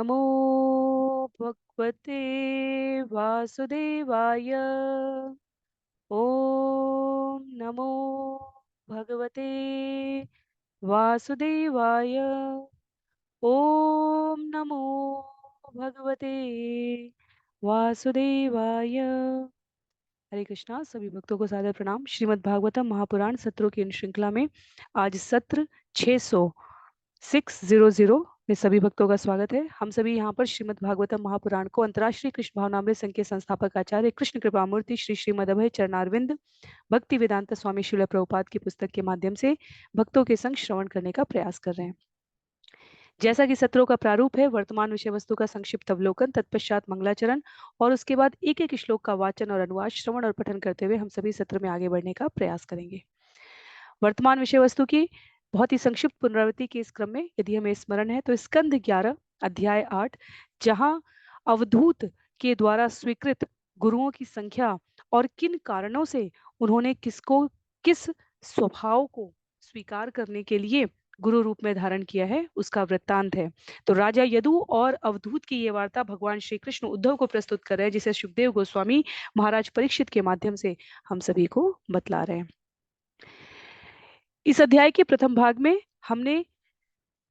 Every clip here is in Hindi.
नमो भगवते वासुदेवाय। ओम नमो भगवते वासुदेवाय। ओम नमो भगवते वासुदेवाय। हरे कृष्णा। सभी भक्तों को सादर प्रणाम। श्रीमद् भागवतम महापुराण सत्रों की इन श्रृंखला में आज सत्र 600 में सभी भक्तों का स्वागत है। हम सभी यहाँ पर श्रीमद् भागवतम महापुराण को अंतर्राष्ट्रीय कृष्ण भावनामृत संघ के संस्थापक आचार्य कृष्ण कृपामूर्ति श्री श्रीमद अभय चरणारविंद भक्ति वेदांत स्वामी श्रील प्रभुपाद की पुस्तक के माध्यम से भक्तों के संग श्रवण करने का प्रयास कर रहे हैं। जैसा कि सत्रों का प्रारूप है, वर्तमान विषय वस्तु का संक्षिप्त अवलोकन, तत्पश्चात मंगलाचरण और उसके बाद एक एक श्लोक का वाचन और अनुवाद, श्रवण और पठन करते हुए हम सभी सत्र में आगे बढ़ने का प्रयास करेंगे। वर्तमान विषय वस्तु की बहुत ही संक्षिप्त पुनरावृत्ति के इस क्रम में यदि हमें स्मरण है तो स्कंद 11 अध्याय 8, जहां अवधूत के द्वारा स्वीकृत गुरुओं की संख्या और किन कारणों से उन्होंने किस स्वभाव को स्वीकार करने के लिए गुरु रूप में धारण किया है, उसका वृत्तांत है। तो राजा यदु और अवधूत की ये वार्ता भगवान श्री कृष्ण उद्धव को प्रस्तुत कर रहे हैं, जिसे सुखदेव गोस्वामी महाराज परीक्षित के माध्यम से हम सभी को बतला रहे हैं। इस अध्याय के प्रथम भाग में हमने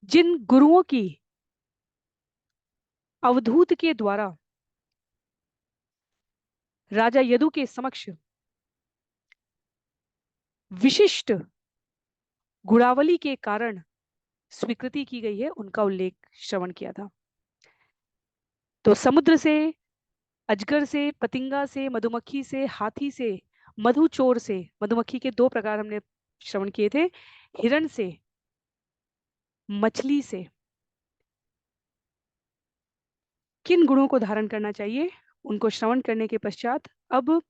जिन गुरुओं की अवधूत के द्वारा राजा यदु के समक्ष विशिष्ट गुणावली के कारण स्वीकृति की गई है, उनका उल्लेख श्रवण किया था। तो समुद्र से, अजगर से, पतिंगा से, मधुमक्खी से, हाथी से, मधुचोर से, मधुमक्खी के 2 प्रकार हमने श्रवण किए थे, हिरण से, मछली से किन गुणों को धारण करना चाहिए, उनको श्रवण करने के पश्चात अब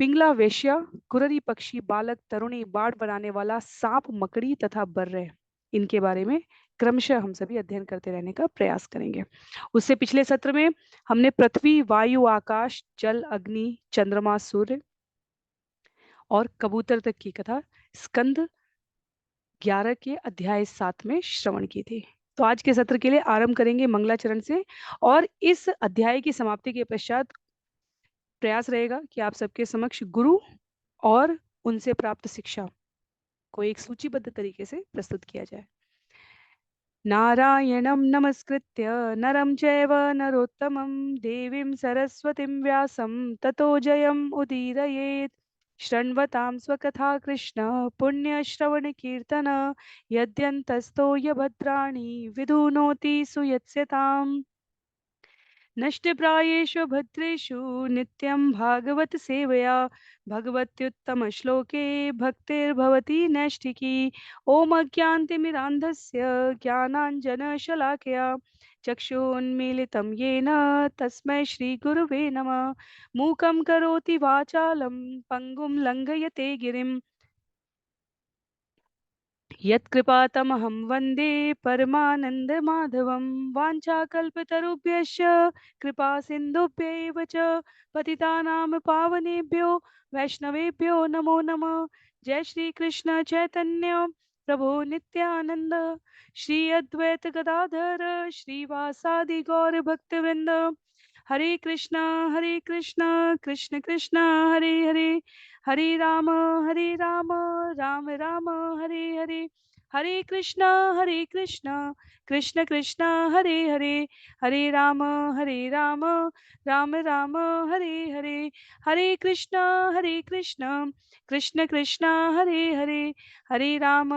पिंगला, वेश्या, कुररी पक्षी, बालक, तरुणी, बाढ़ बनाने वाला, सांप, मकड़ी तथा बर्रे, इनके बारे में क्रमशः हम सभी अध्ययन करते रहने का प्रयास करेंगे। उससे पिछले सत्र में हमने पृथ्वी, वायु, आकाश, जल, अग्नि, चंद्रमा, सूर्य और कबूतर तक की कथा स्कंद 11 के अध्याय 7 में श्रवण की थी। तो आज के सत्र के लिए आरंभ करेंगे मंगलाचरण से, और इस अध्याय की समाप्ति के पश्चात प्रयास रहेगा कि आप सबके समक्ष गुरु और उनसे प्राप्त शिक्षा को एक सूचीबद्ध तरीके से प्रस्तुत किया जाए। नारायणं नमस्कृत्य नरं चैव नरोत्तमं देवीं सरस्वतीं व्यासं ततो जयम् उदीरयेत्। शृण्वतां स्वकथा कृष्ण पुण्यश्रवण कीर्तन यद्यन्तस्तो यभद्राणि विधुनोति सुयत्स्यताम्। नष्टप्रायेषु भद्रेषु नित्यं भागवत सेवया भगवत्युत्तमश्लोके भक्तिर्भवति नैष्ठिकी। ॐ अज्ञानतिमिरान्धस्य ज्ञानाञ्जनशलाकया चक्षुन्मीलितं येन तस्मै श्रीगुरुवे नमः। मूकं करोति वाचालं पङ्गुं लङ्घयते गिरिं यत्कृपातमहं वन्दे परमानन्दमाधवं। वाञ्छाकल्पतरुभ्यश्च कृपा सिन्धुभ्यैव च पतितानां पावनेभ्यो वैष्णवेभ्यो नमो नमः। जय श्री कृष्ण चैतन्य प्रभु नित्यानंद श्री अद्वैत गदाधर श्रीवासादि गौर भक्तवृंद। हरे कृष्णा कृष्ण कृष्ण हरे हरे, हरे राम राम राम हरे हरे, हरे कृष्णा कृष्ण कृष्ण हरे हरे, हरे राम राम राम हरे हरे, हरे कृष्णा कृष्ण कृष्ण हरे हरे, हरे राम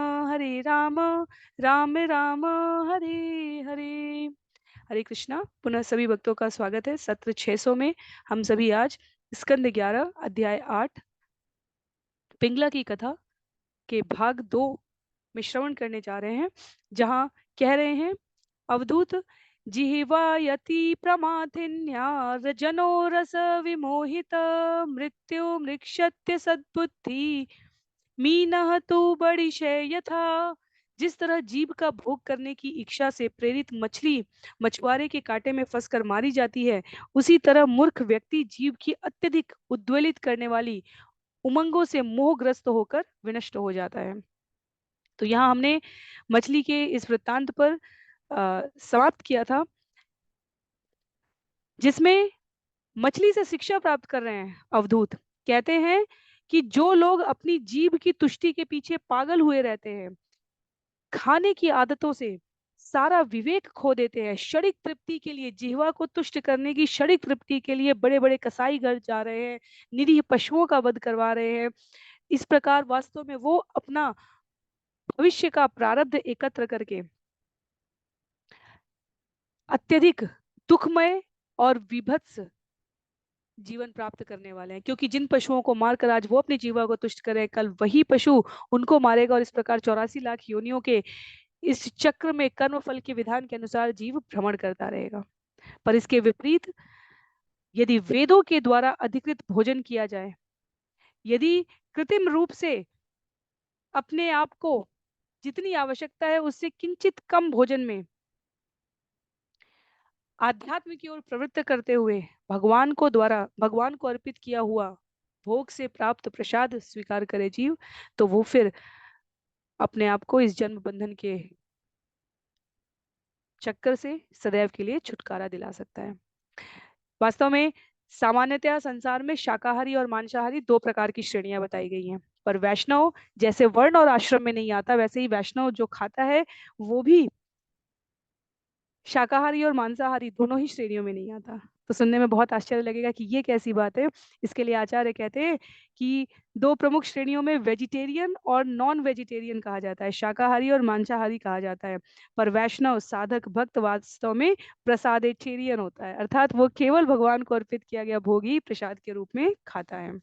राम राम हरे हरे। हरे कृष्णा। पुनः सभी भक्तों का स्वागत है। सत्र 600 में हम सभी आज स्कंद 11 अध्याय 8 पिंगला की कथा के भाग 2 में श्रवण करने जा रहे हैं, जहां कह रहे हैं अवधूत जिह्वायति प्रमाथिन्या रजनो रस विमोहित मृत्यु मृक्षत्य सद्बुद्धि मीनः तु बड़िशय यथा। जिस तरह जीव का भोग करने की इच्छा से प्रेरित मछली मछुआरे के कांटे में फंसकर मारी जाती है, उसी तरह मूर्ख व्यक्ति जीव की अत्यधिक उद्वेलित करने वाली उमंगों से मोहग्रस्त होकर विनष्ट हो जाता है। तो यहाँ हमने मछली के इस वृत्तांत पर समाप्त किया था जिसमें मछली से शिक्षा प्राप्त कर रहे हैं अवधूत। कहते हैं कि जो लोग अपनी जीभ की तुष्टि के पीछे पागल हुए रहते हैं, खाने की आदतों से सारा विवेक खो देते हैं, क्षणिक तृप्ति के लिए, जिह्वा को तुष्ट करने की क्षणिक तृप्ति के लिए बड़े बड़े कसाई घर जा रहे हैं, निरीह पशुओं का वध करवा रहे हैं, इस प्रकार वास्तव में वो अपना भविष्य का प्रारब्ध एकत्र करके अत्यधिक दुखमय और विभत्स जीवन प्राप्त करने वाले हैं। क्योंकि जिन पशुओं को मारकर आज वो अपनी जीवा को तुष्ट करे, कल वही पशु उनको मारेगा, और इस प्रकार 84 लाख योनियों के इस चक्र में कर्म फल के विधान के अनुसार जीव भ्रमण करता रहेगा। पर इसके विपरीत यदि वेदों के द्वारा अधिकृत भोजन किया जाए, यदि कृत्रिम रूप से अपने आप को जितनी आवश्यकता है उससे किंचित कम भोजन में आध्यात्म की ओर प्रवृत्त करते हुए भगवान को अर्पित किया हुआ भोग से प्राप्त प्रसाद स्वीकार करे जीव, तो वो फिर अपने आप को इस जन्म बंधन के चक्कर से सदैव के लिए छुटकारा दिला सकता है। वास्तव में सामान्यतया संसार में शाकाहारी और मांसाहारी दो प्रकार की श्रेणियां बताई गई हैं। पर वैष्णव जैसे वर्ण और आश्रम में नहीं आता, वैसे ही वैष्णव जो खाता है वो भी शाकाहारी और मांसाहारी दोनों ही श्रेणियों में नहीं आता। तो सुनने में बहुत आश्चर्य लगेगा कि ये कैसी बात है। इसके लिए आचार्य कहते हैं कि दो प्रमुख श्रेणियों में वेजिटेरियन और नॉन वेजिटेरियन कहा जाता है, शाकाहारी और मांसाहारी कहा जाता है। पर वैष्णव साधक भक्त वास्तव में प्रसादेटेरियन होता है, अर्थात वो केवल भगवान को अर्पित किया गया भोग ही प्रसाद के रूप में खाता है।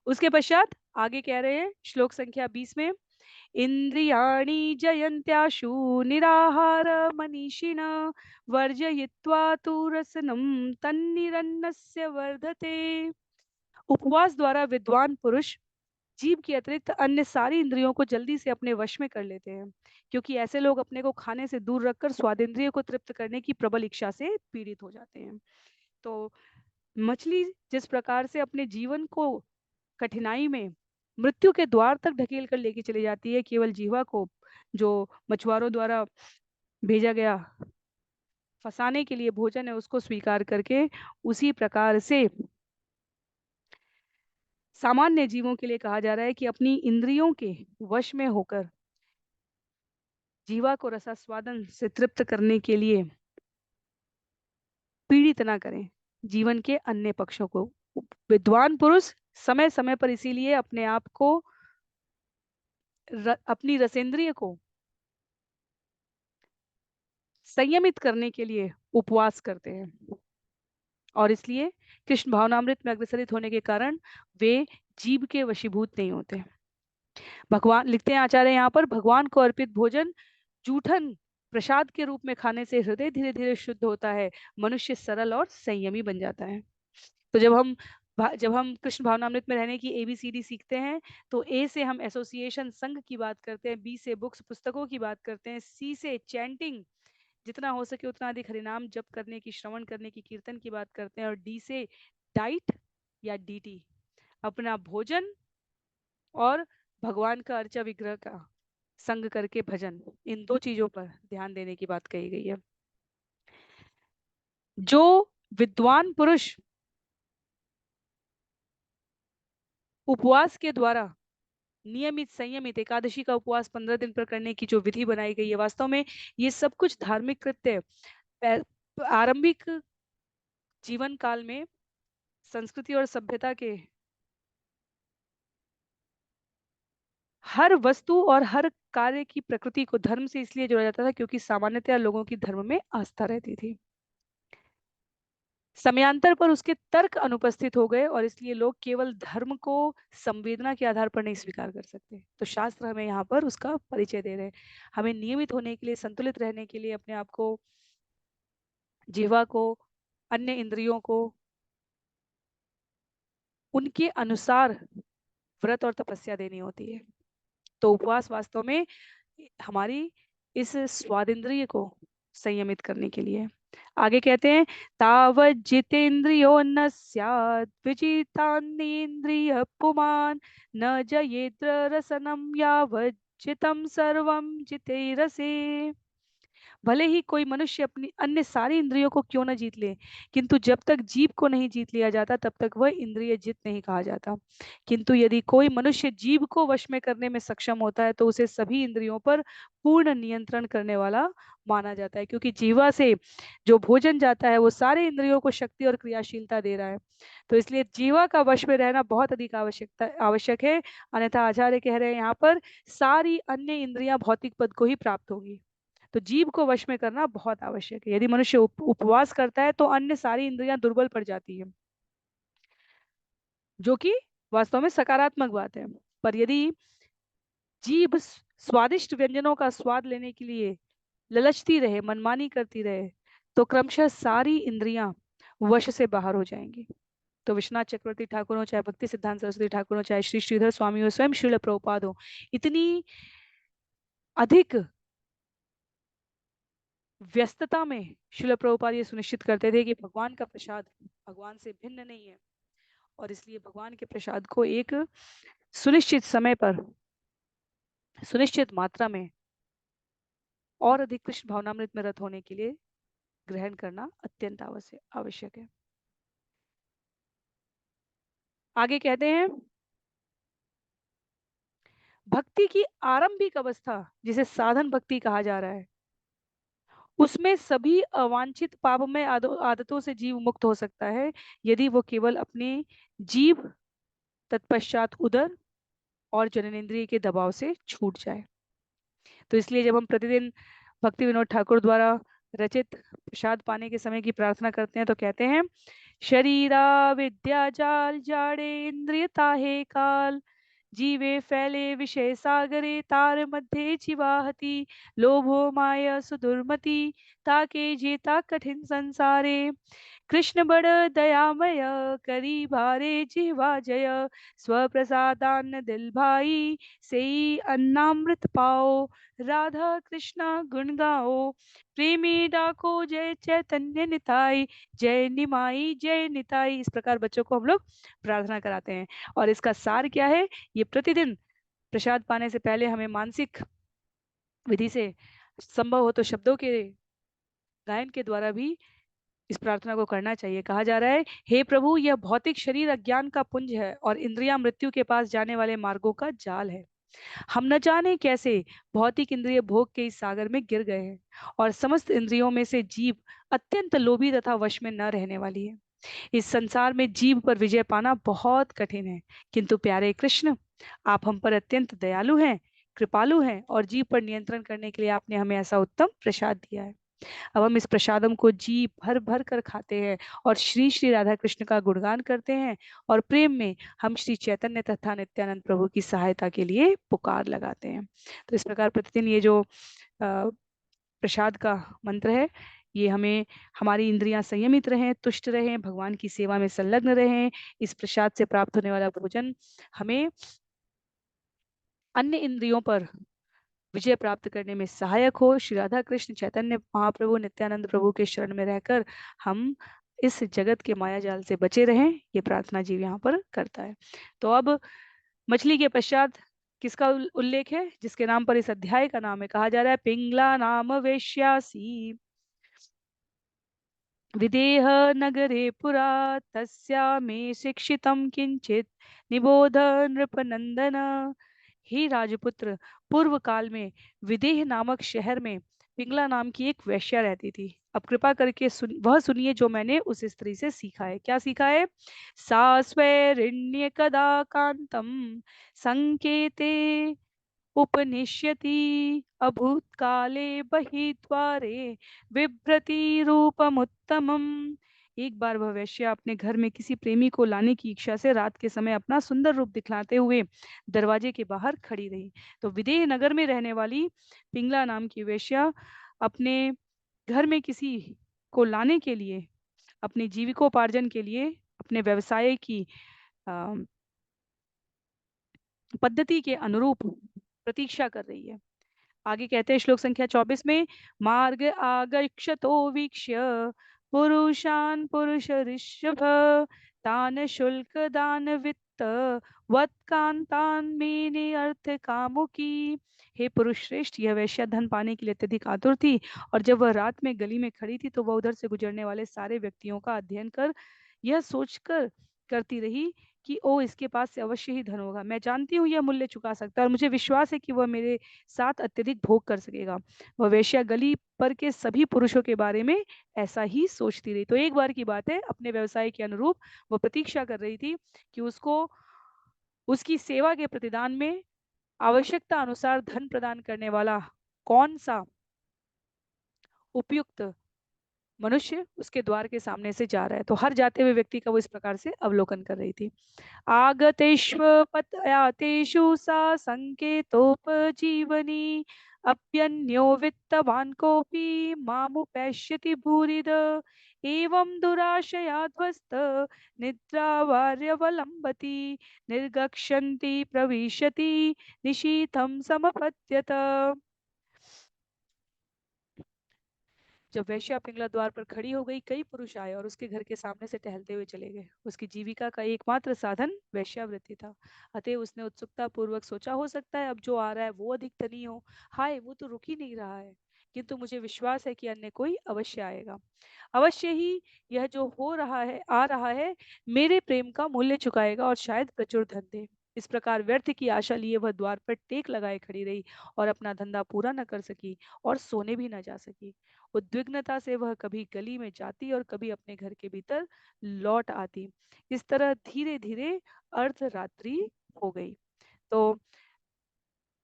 उसके पश्चात आगे कह रहे हैं श्लोक संख्या 20 में, इंद्रियाणि जयन्त्याशु निराहार मनीषिण वर्जयित्वा तु रसनं तन्निरन्नस्य वर्धते। उपवास द्वारा विद्वान पुरुष जीभ के अतिरिक्त अन्य सारी इंद्रियों को जल्दी से अपने वश में कर लेते हैं, क्योंकि ऐसे लोग अपने को खाने से दूर रखकर स्वादेंद्रिय को तृप्त करने की प्रबल इच्छा से पीड़ित हो जाते हैं। तो मछली जिस प्रकार से अपने जीवन को कठिनाई में मृत्यु के द्वार तक ढकेल कर लेके चली जाती है, केवल जीवा को जो मछुआरों द्वारा भेजा गया फंसाने के लिए भोजन है उसको स्वीकार करके, उसी प्रकार से सामान्य जीवों के लिए कहा जा रहा है कि अपनी इंद्रियों के वश में होकर जीवा को रसास्वादन से तृप्त करने के लिए पीड़ित ना करें जीवन के अन्य पक्षों को। विद्वान पुरुष समय समय पर इसीलिए अपने आप को अपनी रसेंद्रिय को संयमित करने के लिए उपवास करते हैं, और इसलिए कृष्ण भावनामृत में अग्रसरित होने के कारण वे जीव के वशीभूत नहीं होते। भगवान लिखते हैं आचार्य यहाँ पर, भगवान को अर्पित भोजन जूठन प्रसाद के रूप में खाने से हृदय धीरे धीरे शुद्ध होता है, मनुष्य सरल और संयमी बन जाता है। तो जब हम कृष्ण भावनामृत में रहने की ABCD सीखते हैं, तो A से हम एसोसिएशन संघ की बात करते हैं, B से बुक्स पुस्तकों की बात करते हैं, C से चैंटिंग जितना हो सके उतना अधिक हरिनाम जप करने की, श्रवण करने की, कीर्तन की बात करते हैं, और D से डाइट या DT अपना भोजन और भगवान का अर्चा विग्रह का संग करके भजन, इन दो चीजों पर ध्यान देने की बात कही गई है। जो विद्वान पुरुष उपवास के द्वारा नियमित संयमित एकादशी का उपवास 15 दिन पर करने की जो विधि बनाई गई है, वास्तव में ये सब कुछ धार्मिक कृत्य आरंभिक जीवन काल में संस्कृति और सभ्यता के हर वस्तु और हर कार्य की प्रकृति को धर्म से इसलिए जोड़ा जाता था क्योंकि सामान्यतया लोगों की धर्म में आस्था रहती थी। समयांतर पर उसके तर्क अनुपस्थित हो गए और इसलिए लोग केवल धर्म को संवेदना के आधार पर नहीं स्वीकार कर सकते। तो शास्त्र हमें यहाँ पर उसका परिचय दे रहे हैं। हमें नियमित होने के लिए, संतुलित रहने के लिए अपने आप को, जीवा को, अन्य इंद्रियों को उनके अनुसार व्रत और तपस्या देनी होती है। तो उपवास वास्तव में हमारी इस स्वादेंद्रिय को संयमित करने के लिए। आगे कहते हैं, तावत जितेंद्रियो न स्यात् विजितान्नेन्द्रिय पुमान् न जयेद्र रसनम यावत् जितम सर्वम जिते रसे। भले ही कोई मनुष्य अपनी अन्य सारी इंद्रियों को क्यों न जीत ले, किंतु जब तक जीभ को नहीं जीत लिया जाता तब तक वह इंद्रिय जित नहीं कहा जाता। किंतु यदि कोई मनुष्य जीभ को वश में करने में सक्षम होता है तो उसे सभी इंद्रियों पर पूर्ण नियंत्रण करने वाला माना जाता है, क्योंकि जीवा से जो भोजन जाता है वो सारे इंद्रियों को शक्ति और क्रियाशीलता दे रहा है। तो इसलिए जीवा का वश में रहना बहुत अधिक आवश्यक है। अन्यथा आचार्य कह रहे हैं यहाँ पर सारी अन्य इंद्रियां भौतिक पद को ही प्राप्त होगी। तो जीभ को वश में करना बहुत आवश्यक है। यदि मनुष्य उपवास करता है तो अन्य सारी इंद्रियां दुर्बल पड़ जाती है, जो कि वास्तव में सकारात्मक बात है। पर यदि जीभ स्वादिष्ट व्यंजनों का स्वाद लेने के लिए ललचती रहे, मनमानी करती रहे, तो क्रमशः सारी इंद्रियां वश से बाहर हो जाएंगी। तो विश्वनाथ चक्रवर्ती ठाकुर हो, चाहे भक्ति सिद्धांत सरस्वती ठाकुर हो, चाहे श्री श्रीधर स्वामी हो, स्वयं श्रील प्रभुपाद हो, इतनी अधिक व्यस्तता में श्रील प्रभुपाद ये सुनिश्चित करते थे कि भगवान का प्रसाद भगवान से भिन्न नहीं है, और इसलिए भगवान के प्रसाद को एक सुनिश्चित समय पर सुनिश्चित मात्रा में और अधिक कृष्ण भावनामृत में रत होने के लिए ग्रहण करना अत्यंत आवश्यक है। आगे कहते हैं, भक्ति की आरंभिक अवस्था जिसे साधन भक्ति कहा जा रहा है, उसमें सभी अवांछित पापमय आदतों से जीव मुक्त हो सकता है यदि वो केवल अपने जीव, तत्पश्चात उदर और जननेंद्रिय के दबाव से छूट जाए। तो इसलिए जब हम प्रतिदिन भक्ति विनोद ठाकुर द्वारा रचित प्रसाद पाने के समय की प्रार्थना करते हैं तो कहते हैं, शरीरा विद्या जाल जाड़े इंद्रिय ताहे काल, जीवे फैले विषय सागरे तार मध्य जीवाहति, लोभो माया सुदुर्मति ताके जेता कठिन संसारे, कृष्ण बड़ दयामय करी भारे जीवा जय, स्वप्रसादान दिल भाई सेई अन्नामृत पाओ, राधा कृष्णा गुण गाओ, प्रेमी डाको जय चैतन्य निताई, जय निताई। इस प्रकार बच्चों को हम लोग प्रार्थना कराते हैं। और इसका सार क्या है, ये प्रतिदिन प्रसाद पाने से पहले हमें मानसिक विधि से संभव हो तो शब्दों के गायन के द्वारा भी इस प्रार्थना को करना चाहिए। कहा जा रहा है, हे प्रभु, यह भौतिक शरीर अज्ञान का पुंज है और इंद्रियां मृत्यु के पास जाने वाले मार्गों का जाल है। हम न जाने कैसे भौतिक इंद्रिय भोग के इस सागर में गिर गए हैं और समस्त इंद्रियों में से जीव अत्यंत लोभी तथा वश में न रहने वाली है। इस संसार में जीव पर विजय पाना बहुत कठिन है, किंतु प्यारे कृष्ण, आप हम पर अत्यंत दयालु हैं, कृपालु हैं, और जीव पर नियंत्रण करने के लिए आपने हमें ऐसा उत्तम प्रसाद दिया है। अब हम इस प्रसादम को जी भर भर कर खाते हैं और श्री श्री राधा कृष्ण का गुणगान करते हैं, और प्रेम में हम श्री चैतन्य तथा नित्यानंद प्रभु की सहायता के लिए पुकार लगाते हैं। तो इस प्रकार प्रतिदिन ये जो प्रसाद का मंत्र है, ये हमें हमारी इंद्रियां संयमित रहें, तुष्ट रहें, भगवान की सेवा में संलग्न रहें। इस प्रसाद से प्राप्त होने वाला भोजन हमें अन्य इंद्रियों पर विजय प्राप्त करने में सहायक हो। श्री राधा कृष्ण चैतन्य महाप्रभु नित्यानंद प्रभु के शरण में रहकर हम इस जगत के माया जाल से बचे रहें, ये प्रार्थना जीव यहाँ पर करता है। तो अब मछली के पश्चात किसका उल्लेख है, जिसके नाम पर इस अध्याय का नाम है, कहा जा रहा है, पिंगला नाम वेश्यासी विदेह नगरे पुरा, तस्या मे शिक्षितम किंचित निबोध नृपनंदन। हे राजपुत्र, पूर्व काल में विदेह नामक शहर में पिंगला नाम की एक वेश्या रहती थी। अब कृपा करके वह सुनिए जो मैंने उस स्त्री से सीखा है। क्या सीखा है? सा स्वैरिण्य कदा कांतम संकेते उपनिश्यति, अभूतकाले बहिद्वारे विभ्रति रूपमुत्तमम। एक बार वह वेश्या अपने घर में किसी प्रेमी को लाने की इच्छा से रात के समय अपना सुंदर रूप दिखलाते हुए दरवाजे के बाहर खड़ी रही। तो विदेह नगर में रहने वाली पिंगला नाम की वेश्या अपने घर में किसी को लाने के लिए, अपने जीविकोपार्जन के लिए, अपने व्यवसाय की पद्धति के अनुरूप प्रतीक्षा कर रही है। आगे कहते हैं श्लोक संख्या 24 में, मार्ग आगक्षतो वीक्ष्य पुरुषान पुरुष ऋषभ, तान शुल्क दान वित्त वत्कांतान मेने अर्थ कामुकी। हे पुरुष श्रेष्ठ, यह वेश्या धन पाने के लिए अत्यधिक आतुर थी, और जब वह रात में गली में खड़ी थी तो वह उधर से गुजरने वाले सारे व्यक्तियों का अध्ययन कर यह सोचकर करती रही कि ओ, इसके पास से अवश्य ही धन होगा। मैं जानती हूँ यह मूल्य चुका सकता है और मुझे विश्वास है कि वह मेरे साथ अत्यधिक भोग कर सकेगा। वह वेश्या गली पर के सभी पुरुषों के बारे में ऐसा ही सोचती रही। तो एक बार की बात है, अपने व्यवसाय के अनुरूप वह प्रतीक्षा कर रही थी कि उसको उसकी सेवा के प्रतिदान में आवश्यकता अनुसार धन प्रदान करने वाला कौन सा उपयुक्त मनुष्य उसके द्वार के सामने से जा रहा है। तो हर जाते हुए व्यक्ति का वो इस प्रकार से अवलोकन कर रही थी। आगतेष्वपत्यातेषु सा सङ्केतोपजीवनी अप्यन्यो वित्तवान् कोऽपि मामुपैष्यति भूरिद एवं दुराशया ध्वस्त निद्रावार्यवलम्बति निर्गच्छन्ति प्रविशति निशीथं समपत्यत। जब वेश्या पिंगला द्वार पर खड़ी हो गई, कई पुरुष आए और उसके घर के सामने से टहलते हुए चले गए। उसकी जीविका का एकमात्र साधन वेश्यावृत्ति था। अतः उसने उत्सुकता पूर्वक सोचा, हो सकता है अब जो आ रहा है वो अधिक धनी हो। हाय, वो तो रुक ही नहीं रहा है, किंतु मुझे विश्वास है कि अन्य कोई अवश्य आएगा। अवश्य ही यह जो हो रहा है आ रहा है मेरे प्रेम का मूल्य चुकाएगा और शायद प्रचुर धन दे। इस प्रकार व्यर्थ की आशा लिए वह द्वार पर टेक लगाए खड़ी रही और अपना धंधा पूरा न कर सकी और सोने भी न जा सकी। उद्विग्नता से वह कभी गली में जाती और कभी अपने घर के भीतर लौट आती। इस तरह धीरे धीरे अर्धरात्रि हो गई। तो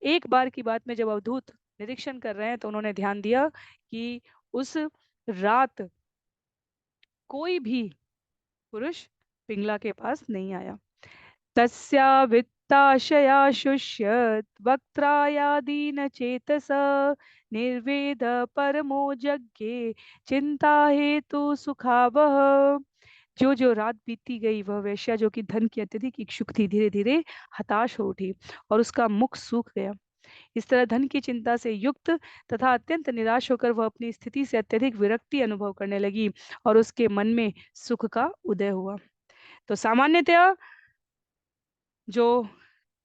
एक बार की बात में जब अवधूत निरीक्षण कर रहे हैं तो उन्होंने ध्यान दिया कि उस रात कोई भी पुरुष पिंगला के पास नहीं आया। तस्या वित्ताशया शुष्यत वक्त्रायादीन चेतस निर्वेद परमो जज्ञे चिंता हेतु सुखावह। जो जो रात बीती गई, वह वेश्या जो कि धन की अत्यधिक इच्छुक थी, धीरे धीरे हताश हो उठी और उसका मुख सूख गया। इस तरह धन की चिंता से युक्त तथा अत्यंत निराश होकर वह अपनी स्थिति से अत्यधिक विरक्ति अनुभव करने लगी और उसके मन में सुख का उदय हुआ। तो सामान्यतया जो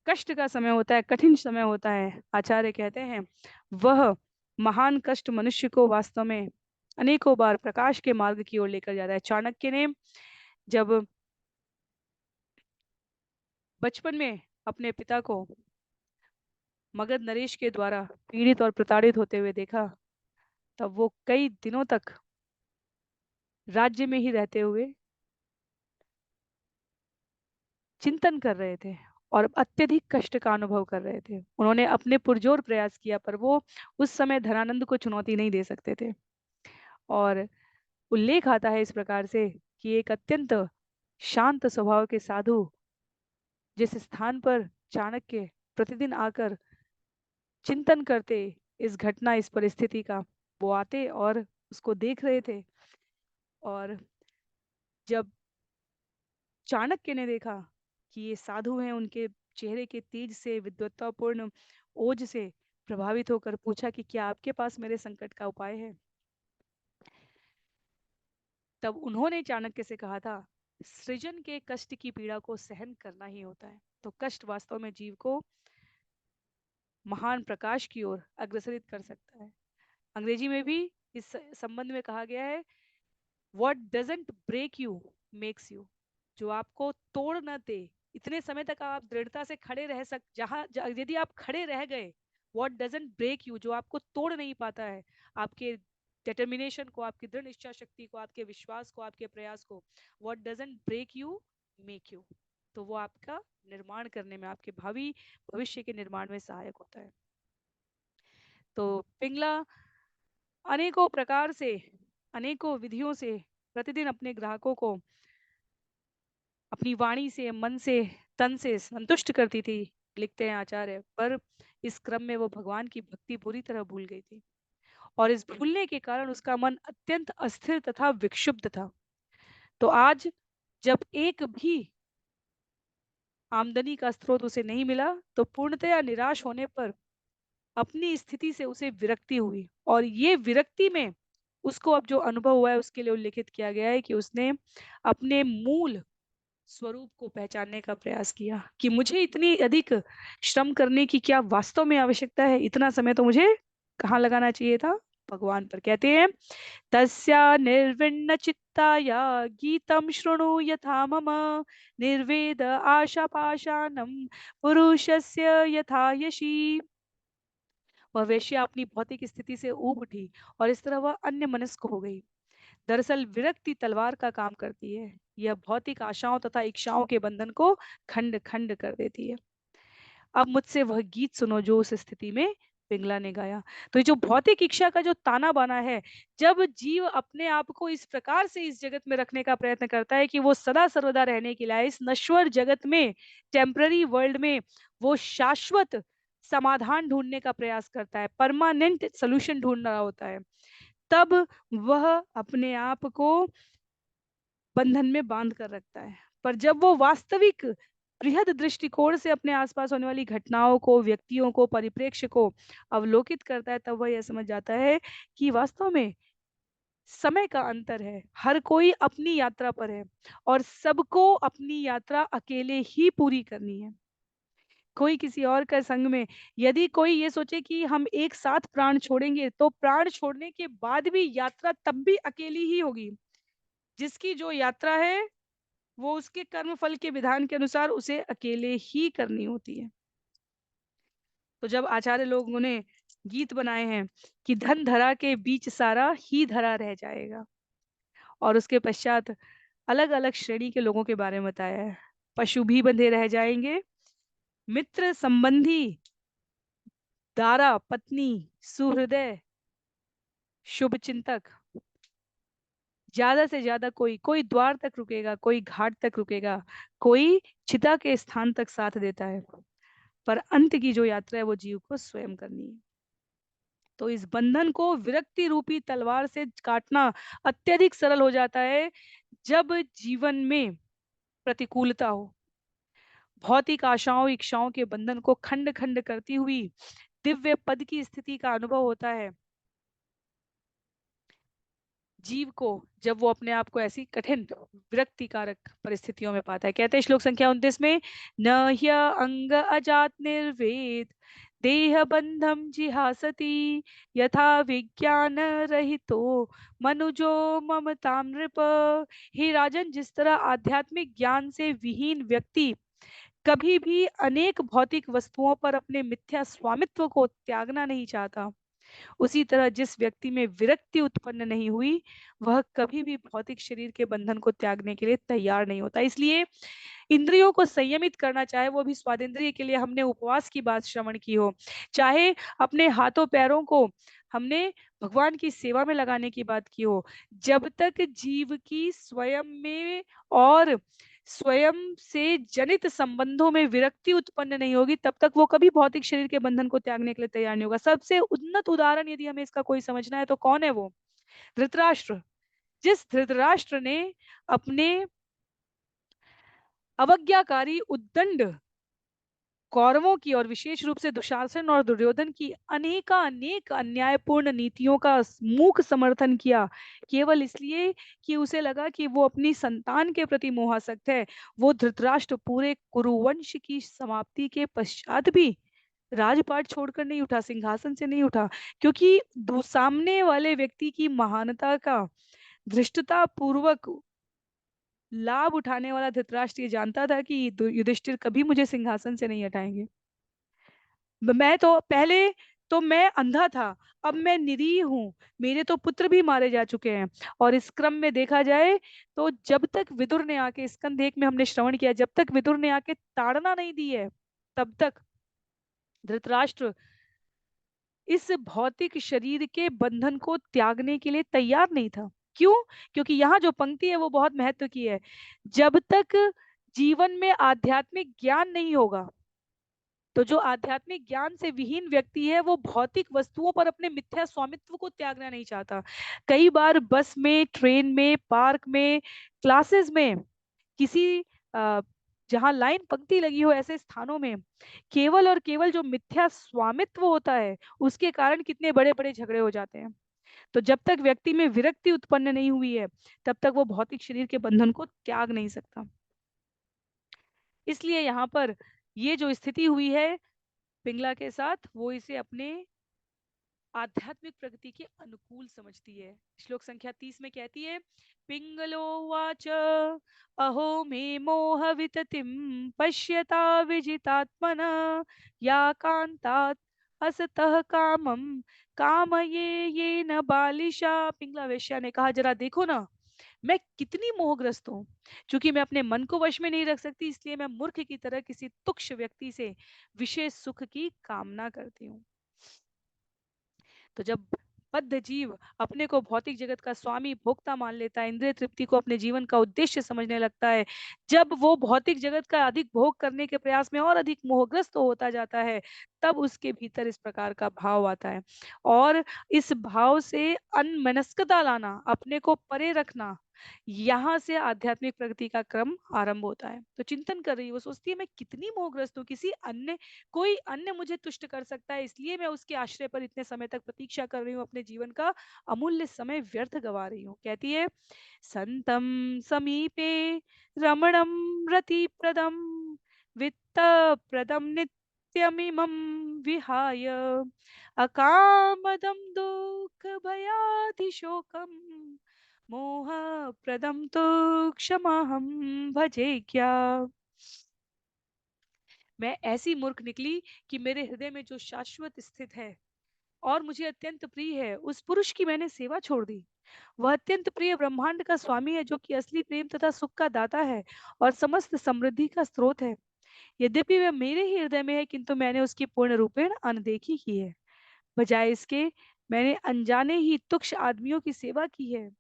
कष्ट का समय होता है, कठिन समय होता है, आचार्य कहते हैं वह महान कष्ट मनुष्य को वास्तव में अनेकों बार प्रकाश के मार्ग की ओर लेकर जाता है। चाणक्य ने जब बचपन में अपने पिता को मगध नरेश के द्वारा पीड़ित और प्रताड़ित होते हुए देखा, तब वो कई दिनों तक राज्य में ही रहते हुए चिंतन कर रहे थे और अत्यधिक कष्ट का अनुभव कर रहे थे। उन्होंने अपने पुरजोर प्रयास किया, पर वो उस समय धनानंद को चुनौती नहीं दे सकते थे। और उल्लेख आता है इस प्रकार से कि एक अत्यंत शांत स्वभाव के साधु जिस स्थान पर चाणक्य प्रतिदिन आकर चिंतन करते इस घटना, इस परिस्थिति का, वो आते और उसको देख रहे थे। और जब चाणक्य ने देखा कि ये साधु हैं, उनके चेहरे के तेज से, विद्वत्तापूर्ण ओज से प्रभावित होकर पूछा कि क्या आपके पास मेरे संकट का उपाय है। तब उन्होंने चाणक्य से कहा था, सृजन के कष्ट की पीड़ा को सहन करना ही होता है। तो कष्ट वास्तव में जीव को महान प्रकाश की ओर अग्रसरित कर सकता है। अंग्रेजी में भी इस संबंध में कहा गया है, what doesn't break you makes you. जो आपको तोड़ न दे, इतने समय तक आप दृढ़ता से खड़े रह सक जहां यदि आप खड़े रह गए, व्हाट डजंट ब्रेक यू, जो आपको तोड़ नहीं पाता है, आपके डिटर्मिनेशन को, आपकी दृढ़ इच्छा शक्ति को, आपके विश्वास को, आपके प्रयास को, what doesn't break you make you, तो वो आपका निर्माण करने में, आपके भावी भविष्य के निर्माण में सहायक होता है। तो पिंगला अनेकों प्रकार से, अनेकों विधियों से प्रतिदिन अपने ग्राहकों को अपनी वाणी से, मन से, तन से संतुष्ट करती थी, लिखते हैं आचार्य। पर इस क्रम में वो भगवान की भक्ति पूरी तरह भूल गई थी और इस भूलने के कारण उसका मन अत्यंत अस्थिर तथा विक्षुब्ध था। तो आज जब एक भी आमदनी का स्रोत उसे नहीं मिला, तो पूर्णतया निराश होने पर अपनी स्थिति से उसे विरक्ति हुई, और ये विरक्ति में उसको अब जो अनुभव हुआ है उसके लिए उल्लेखित किया गया है कि उसने अपने मूल स्वरूप को पहचानने का प्रयास किया कि मुझे इतनी अधिक श्रम करने की क्या वास्तव में आवश्यकता है, इतना समय तो मुझे कहाँ लगाना चाहिए था, भगवान पर। कहते हैं तस्या निर्विण्ण चित्ताया गीतम शृणु यथा मम निर्वेद आशा पाषाणम पुरुषस्य यथा यशी। वह वेश्या अपनी भौतिक स्थिति से ऊब उठी और इस तरह वह अन्य मनस्क हो गई। दरअसल विरक्ति तलवार का काम करती है, यह भौतिक आशाओं तथा इच्छाओं के बंधन को खंड खंड कर देती है। अब मुझसे वह गीत सुनो जो उस स्थिति में पिंगला ने गाया। तो ये जो भौतिक इच्छा का जो ताना बाना है, जब जीव अपने आप को इस प्रकार से इस जगत में रखने का प्रयत्न करता है कि वो सदा सर्वदा रहने के लिए इस नश्वर जगत में, टेम्पररी वर्ल्ड में, वो शाश्वत समाधान ढूंढने का प्रयास करता है, परमानेंट सोल्यूशन ढूंढ रहा होता है, तब वह अपने आप को बंधन में बांध कर रखता है। पर जब वो वास्तविक बृहद दृष्टिकोण से अपने आसपास होने वाली घटनाओं को, व्यक्तियों को, परिप्रेक्ष्य को अवलोकित करता है, तब वह यह समझ जाता है कि वास्तव में समय का अंतर है, हर कोई अपनी यात्रा पर है और सबको अपनी यात्रा अकेले ही पूरी करनी है, कोई किसी और का संग में। यदि कोई ये सोचे कि हम एक साथ प्राण छोड़ेंगे, तो प्राण छोड़ने के बाद भी यात्रा तब भी अकेली ही होगी। जिसकी जो यात्रा है वो उसके कर्म फल के विधान के अनुसार उसे अकेले ही करनी होती है। तो जब आचार्य लोगों ने गीत बनाए हैं कि धन धरा के बीच सारा ही धरा रह जाएगा, और उसके पश्चात अलग अलग श्रेणी के लोगों के बारे में बताया है। पशु भी बंधे रह जाएंगे, मित्र संबंधी, दारा पत्नी, सुहृदय, शुभ चिंतक, ज्यादा से ज्यादा कोई कोई द्वार तक रुकेगा, कोई घाट तक रुकेगा, कोई चिता के स्थान तक साथ देता है, पर अंत की जो यात्रा है वो जीव को स्वयं करनी है। तो इस बंधन को विरक्ति रूपी तलवार से काटना अत्यधिक सरल हो जाता है जब जीवन में प्रतिकूलता हो। भौतिक आशाओं इच्छाओं के बंधन को खंड खंड करती हुई दिव्य पद की स्थिति का अनुभव होता है जीव को, जब वो अपने आप को ऐसी कठिन विरक्तिकारक परिस्थितियों में पाता है। कहते हैं श्लोक संख्या 29 में, न ह्य अंग अजात निर्वेद देह बंधम जिहासति यथा विज्ञान रहितो मनुजो ममता नृप। हे राजन, जिस तरह आध्यात्मिक ज्ञान से विहीन व्यक्ति कभी भी अनेक भौतिक वस्तुओं पर अपने मिथ्या स्वामित्व को त्यागना नहीं चाहता, उसी तरह जिस व्यक्ति में विरक्ति उत्पन्न नहीं हुई, वह कभी भी भौतिक शरीर के बंधन को त्यागने के लिए तैयार नहीं होता। इसलिए इंद्रियों को संयमित करना, चाहे वो भी स्वादेंद्रिय के लिए हमने उपवास की बात श्रवण की हो, चाहे अपने हाथों पैरों को हमने भगवान की सेवा में लगाने की बात की हो, जब तक जीव की स्वयं में और स्वयं से जनित संबंधों में विरक्ति उत्पन्न नहीं होगी, तब तक वो कभी भौतिक शरीर के बंधन को त्यागने के लिए तैयार नहीं होगा। सबसे उन्नत उदाहरण यदि हमें इसका कोई समझना है तो कौन है वो? धृतराष्ट्र। जिस धृतराष्ट्र ने अपने अवज्ञाकारी उद्दंड कौरवों की और विशेष रूप से दुशासन और दुर्योधन की अनेक अन्यायपूर्ण नीतियों का मूक समर्थन किया, केवल इसलिए कि उसे लगा कि वो अपनी संतान के प्रति मोहासक्त है, वो धृतराष्ट्र पूरे कुरुवंश की समाप्ति के पश्चात भी राजपाट छोड़कर नहीं उठा, सिंहासन से नहीं उठा, क्योंकि सामने वाले व्यक्ति की महानता का धृष्टता पूर्वक लाभ उठाने वाला धृतराष्ट्र ये जानता था कि युधिष्ठिर कभी मुझे सिंहासन से नहीं हटाएंगे। मैं तो पहले तो मैं अंधा था, अब मैं निरीह हूँ, मेरे तो पुत्र भी मारे जा चुके हैं। और इस क्रम में देखा जाए तो जब तक विदुर ने आके, स्कंद 1 में हमने श्रवण किया, जब तक विदुर ने आके ताड़ना नहीं दी है, तब तक धृतराष्ट्र इस भौतिक शरीर के बंधन को त्यागने के लिए तैयार नहीं था। क्यों? क्योंकि यहाँ जो पंक्ति है वो बहुत महत्व की है। जब तक जीवन में आध्यात्मिक ज्ञान नहीं होगा, तो जो आध्यात्मिक ज्ञान से विहीन व्यक्ति है वो भौतिक वस्तुओं पर अपने मिथ्या स्वामित्व को त्यागना नहीं चाहता। कई बार बस में, ट्रेन में, पार्क में, क्लासेस में, किसी जहाँ लाइन पंक्ति लगी हो ऐसे स्थानों में, केवल और केवल जो मिथ्या स्वामित्व होता है उसके कारण कितने बड़े बड़े झगड़े हो जाते हैं। तो जब तक व्यक्ति में विरक्ति उत्पन्न नहीं हुई है, तब तक वो भौतिक शरीर के बंधन को त्याग नहीं सकता। इसलिए यहाँ पर ये जो स्थिति हुई है पिंगला के साथ, वो इसे अपने आध्यात्मिक प्रगति के अनुकूल समझती है। श्लोक संख्या 30 में कहती है, पिंगलो वाच अहो मे मोह विततिम पश्यता विजितात्मन या कांतात असतः कामम कामये न बालिशा। पिंगला वेश्या ने कहा, जरा देखो ना, मैं कितनी मोहग्रस्त हूँ। क्योंकि मैं अपने मन को वश में नहीं रख सकती, इसलिए मैं मूर्ख की तरह किसी तुक्ष व्यक्ति से विशेष सुख की कामना करती हूँ। तो जब बद्ध जीव अपने को भौतिक जगत का स्वामी भोक्ता मान लेता है, इंद्रिय तृप्ति को अपने जीवन का उद्देश्य समझने लगता है, जब वो भौतिक जगत का अधिक भोग करने के प्रयास में और अधिक मोहग्रस्त होता जाता है, तब उसके भीतर इस प्रकार का भाव आता है। और इस भाव से अनमनस्कता लाना, अपने को परे रखना, यहाँ से आध्यात्मिक प्रगति का क्रम आरंभ होता है। तो चिंतन कर रही है, वो सोचती है मैं कितनी मोहग्रस्त हूँ, किसी अन्य कोई अन्य मुझे तुष्ट कर सकता है, इसलिए मैं उसके आश्रय पर इतने समय तक प्रतीक्षा कर रही हूँ, अपने जीवन का अमूल्य समय व्यर्थ गवा रही हूँ। कहती है, संतम समीपे रमणम रतिप्रदम वित्त प्रदम नित्यमिमं विहाय अकामदम दुःख भयाधिशोकम मोह प्रदम तो क्षमाहम भजे क्या। मैं ऐसी मूर्ख निकली कि मेरे हृदय में जो शाश्वत स्थित है और मुझे अत्यंत प्रिय है, उस पुरुष की मैंने सेवा छोड़ दी। वह अत्यंत प्रिय ब्रह्मांड का स्वामी है, जो कि असली प्रेम तथा सुख का दाता है और समस्त समृद्धि का स्रोत है। यद्यपि वह मेरे ही हृदय में है, किंतु मैंने उसकी पूर्ण रूपेण अनदेखी की है। बजाय इसके मैंने अनजाने ही तुक्ष आदमियों की सेवा की है,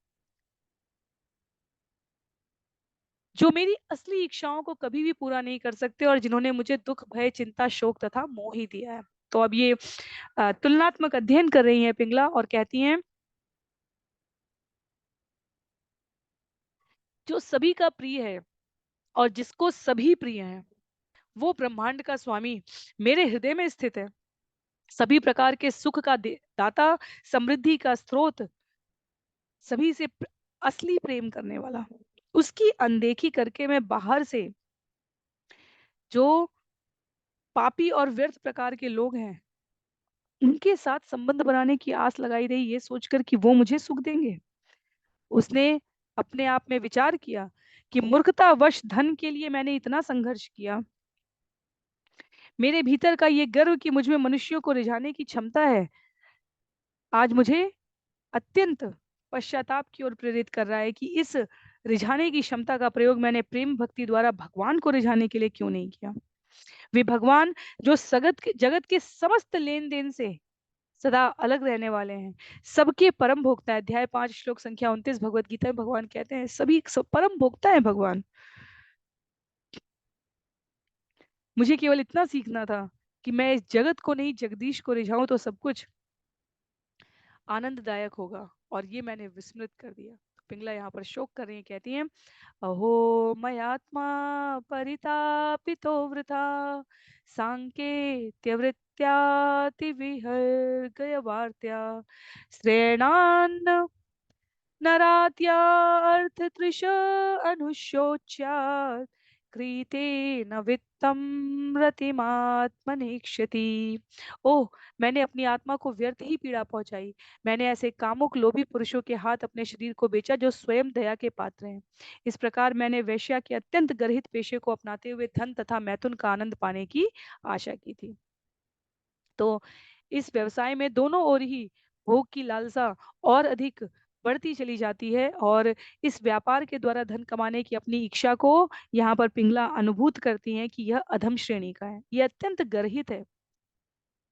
जो मेरी असली इच्छाओं को कभी भी पूरा नहीं कर सकते और जिन्होंने मुझे दुख भय चिंता शोक तथा मोह ही दिया है। तो अब ये तुलनात्मक अध्ययन कर रही हैं पिंगला और कहती हैं, जो सभी का प्रिय है और जिसको सभी प्रिय हैं, वो ब्रह्मांड का स्वामी मेरे हृदय में स्थित है। सभी प्रकार के सुख का दाता, समृद्धि का स्रोत, सभी से असली प्रेम करने वाला, उसकी अनदेखी करके मैं बाहर से जो पापी और व्यर्थ प्रकार के लोग हैं उनके साथ संबंध बनाने की आस लगाई रही, ये सोचकर कि वो मुझे सुख देंगे। उसने अपने आप में विचार किया कि मूर्खतावश धन के लिए मैंने इतना संघर्ष किया। मेरे भीतर का ये गर्व कि मुझ में मनुष्यों को रिझाने की क्षमता है, आज मुझे अत्यंत पश्चाताप की ओर प्रेरित कर रहा है कि इस रिझाने की क्षमता का प्रयोग मैंने प्रेम भक्ति द्वारा भगवान को रिझाने के लिए क्यों नहीं किया। वे भगवान जो जगत के समस्त लेन देन से सदा अलग रहने वाले हैं, सबके परम भोक्ता है। अध्याय 5 श्लोक संख्या 29 भगवत गीता में भगवान कहते हैं, सभी परम भोक्ता है भगवान। मुझे केवल इतना सीखना था कि मैं इस जगत को नहीं जगदीश को रिझाऊं तो सब कुछ आनंददायक होगा, और ये मैंने विस्मृत कर दिया। पिंगला यहाँ पर शोक कर रही है, कहती हैं, अहो मयात्मा परितापितो वृथा सांकेत्यवृत्त्याति विहर्गयवार्त्या श्रेणान् नरात्यार्थतृष अनुशोच्यात् क्रीतेन वित्तं रतिमात्मनेक्षति। ओह, मैंने अपनी आत्मा को व्यर्थ ही पीड़ा पहुंचाई। मैंने ऐसे कामुक लोभी पुरुषों के हाथ अपने शरीर को बेचा जो स्वयं दया के पात्र हैं। इस प्रकार मैंने वैश्या के अत्यंत गर्हित पेशे को अपनाते हुए धन तथा मैथुन का आनंद पाने की आशा की थी। तो इस व्यवसाय में दोनों ओर ही भोग की लालसा और अधिक बढ़ती चली जाती है, और इस व्यापार के द्वारा धन कमाने की अपनी इच्छा को यहाँ पर पिंगला अनुभूत करती हैं कि यह अधम श्रेणी का है, यह अत्यंत गर्हित है।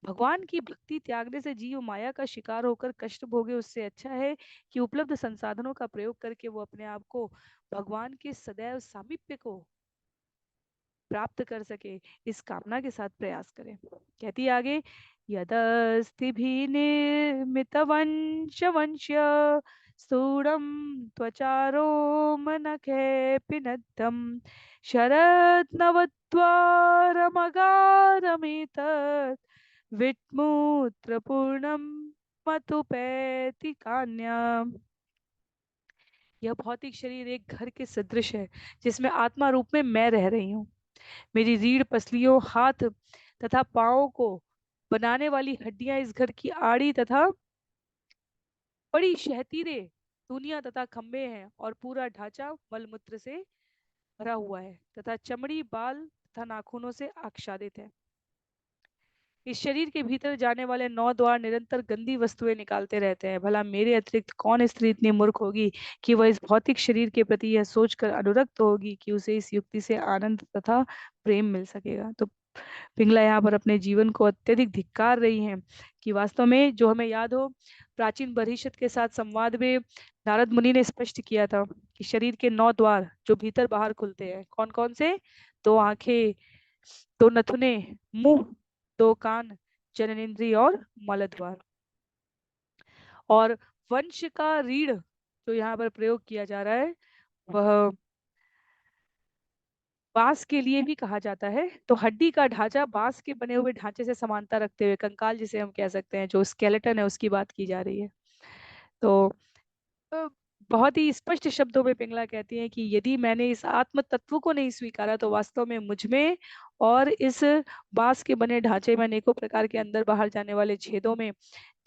भगवान की भक्ति त्यागने से जीव माया का शिकार होकर कष्ट भोगे, उससे अच्छा है कि उपलब्ध संसाधनों का प्रयोग करके वो अपने आप को भगवान के सदैव सामीप्य को प्राप्त कर सके, इस कामना के साथ प्रयास करें। कहती है आगे, यदस्तिभिः निर्मितवंशवंश्य स्थूणं त्वचारो मनखेऽपि नद्धं शरद्नवद्वारमगारमेतत् विट्मूत्रपूर्णं मतुपैति कान्यम्। यह भौतिक शरीर एक घर के सदृश है, जिसमें आत्मा रूप में मैं रह रही हूँ। मेरी रीढ़, पसलियों, हाथ तथा पाँव को बनाने वाली हड्डियां, इस घर की आड़ी तथा बड़ी शहतीरे, धुनिया तथा खंभे हैं, और पूरा ढांचा मलमूत्र से भरा हुआ है तथा चमड़ी, बाल तथा नाखूनों से आच्छादित है। इस शरीर के भीतर जाने वाले 9 द्वार निरंतर गंदी वस्तुएं निकालते रहते हैं। भला मेरे अतिरिक्त कौन स्त्री इतनी मूर्ख होगी कि वह इस भौतिक शरीर के प्रति यह सोचकर अनुरक्त होगी कि उसे इस युक्ति से आनंद तथा प्रेम मिल सकेगा। तो पिंगला यहाँ पर अपने जीवन को अत्यधिक धिक्कार रही हैं कि वास्तव में, जो हमें याद हो, प्राचीन बरहिषद के साथ संवाद में नारद मुनि ने स्पष्ट किया था कि शरीर के 9 द्वार जो भीतर बाहर खुलते हैं, कौन कौन से? 2 आंखें, 2 नथुने, मुंह, 2 कान, जननेंद्रिय और मलद्वार। और वंश का रीढ़ जो यहाँ पर प्रयोग किया जा रहा है, वह बांस के लिए भी कहा जाता है। तो हड्डी का ढांचा बांस के बने हुए ढांचे से समानता रखते हुए, कंकाल जिसे हम कह सकते हैं, जो स्केलेटन है, उसकी बात की जा रही है। तो अ, बहुत ही स्पष्ट शब्दों में पिंगला कहती है कि यदि मैंने इस आत्म तत्व को नहीं स्वीकारा तो वास्तव में मुझ में और इस बांस के बने ढांचे में अनेकों प्रकार के अंदर बाहर जाने वाले छेदों में,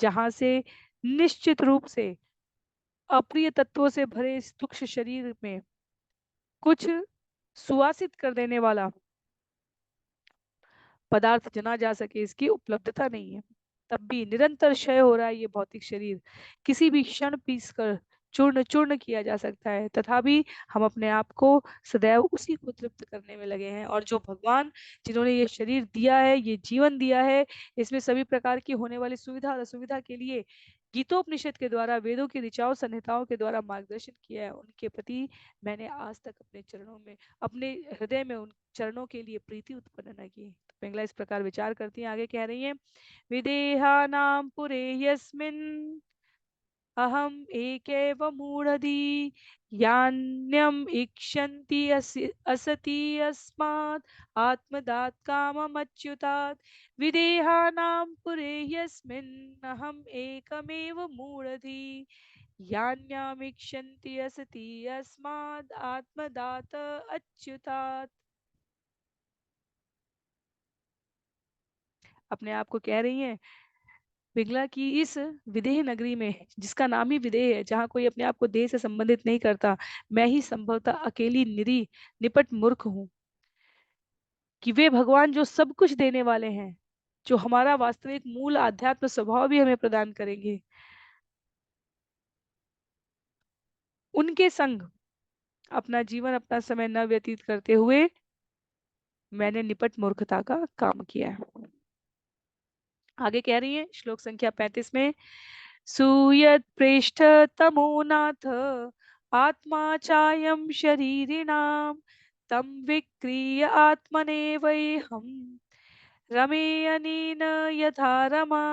जहां से निश्चित रूप से अप्रिय तत्वों से भरे इस तुक्ष शरीर में कुछ सुवासित कर देने वाला पदार्थ जना जा सके, इसकी उपलब्धता नहीं है। तब भी निरंतर क्षय हो रहा है ये भौतिक शरीर, किसी भी क्षण पीस कर चूर्ण चूर्ण किया जा सकता है, तथापि हम अपने आप को सदैव उसी को तृप्त करने में लगे हैं। और जो भगवान, जिन्होंने ये शरीर दिया है, ये जीवन दिया है, इसमें सभी प्रकार की होने वाली सुविधा और असुविधा के लिए गीतोपनिषद के द्वारा, वेदों की ऋचाओं संहिताओं के द्वारा मार्गदर्शन किया है, उनके प्रति मैंने आज तक अपने चरणों में, अपने हृदय में उन चरणों के लिए प्रीति उत्पन्न न की। तो पिंगला इस प्रकार विचार करती हैं, आगे कह रही हैं, विदेहानां पुरे यस्मिन् अहम एकेव मूढ़धि यान्यम इक्षन्ति असति अस्मात् आत्मदात् काममच्युतात्। विदेहानां पुरे यस्मिन् अहम एकमेव मूढ़धि यान्यमिक्षन्ति असति अस्मात् आत्मदात् अच्युतात्। अपने आप को कह रही हैं पिंगला की, इस विदेह नगरी में, जिसका नाम ही विदेह है, जहाँ कोई अपने आप को देह से संबंधित नहीं करता, मैं ही संभवतः अकेली निरी निपट मूर्ख हूँ कि वे भगवान जो सब कुछ देने वाले हैं, जो हमारा वास्तविक मूल आध्यात्म स्वभाव भी हमें प्रदान करेंगे, उनके संग अपना जीवन, अपना समय न व्यतीत करते हुए मैंने निपट मूर्खता का काम किया है। आगे कह रही है श्लोक संख्या 35 में, सूयत पृष्ठ तमो नाथ आत्मा चायम शरीरिणाम तम विक्रिय आत्मने वै हम रमे अनेन यथा रमा।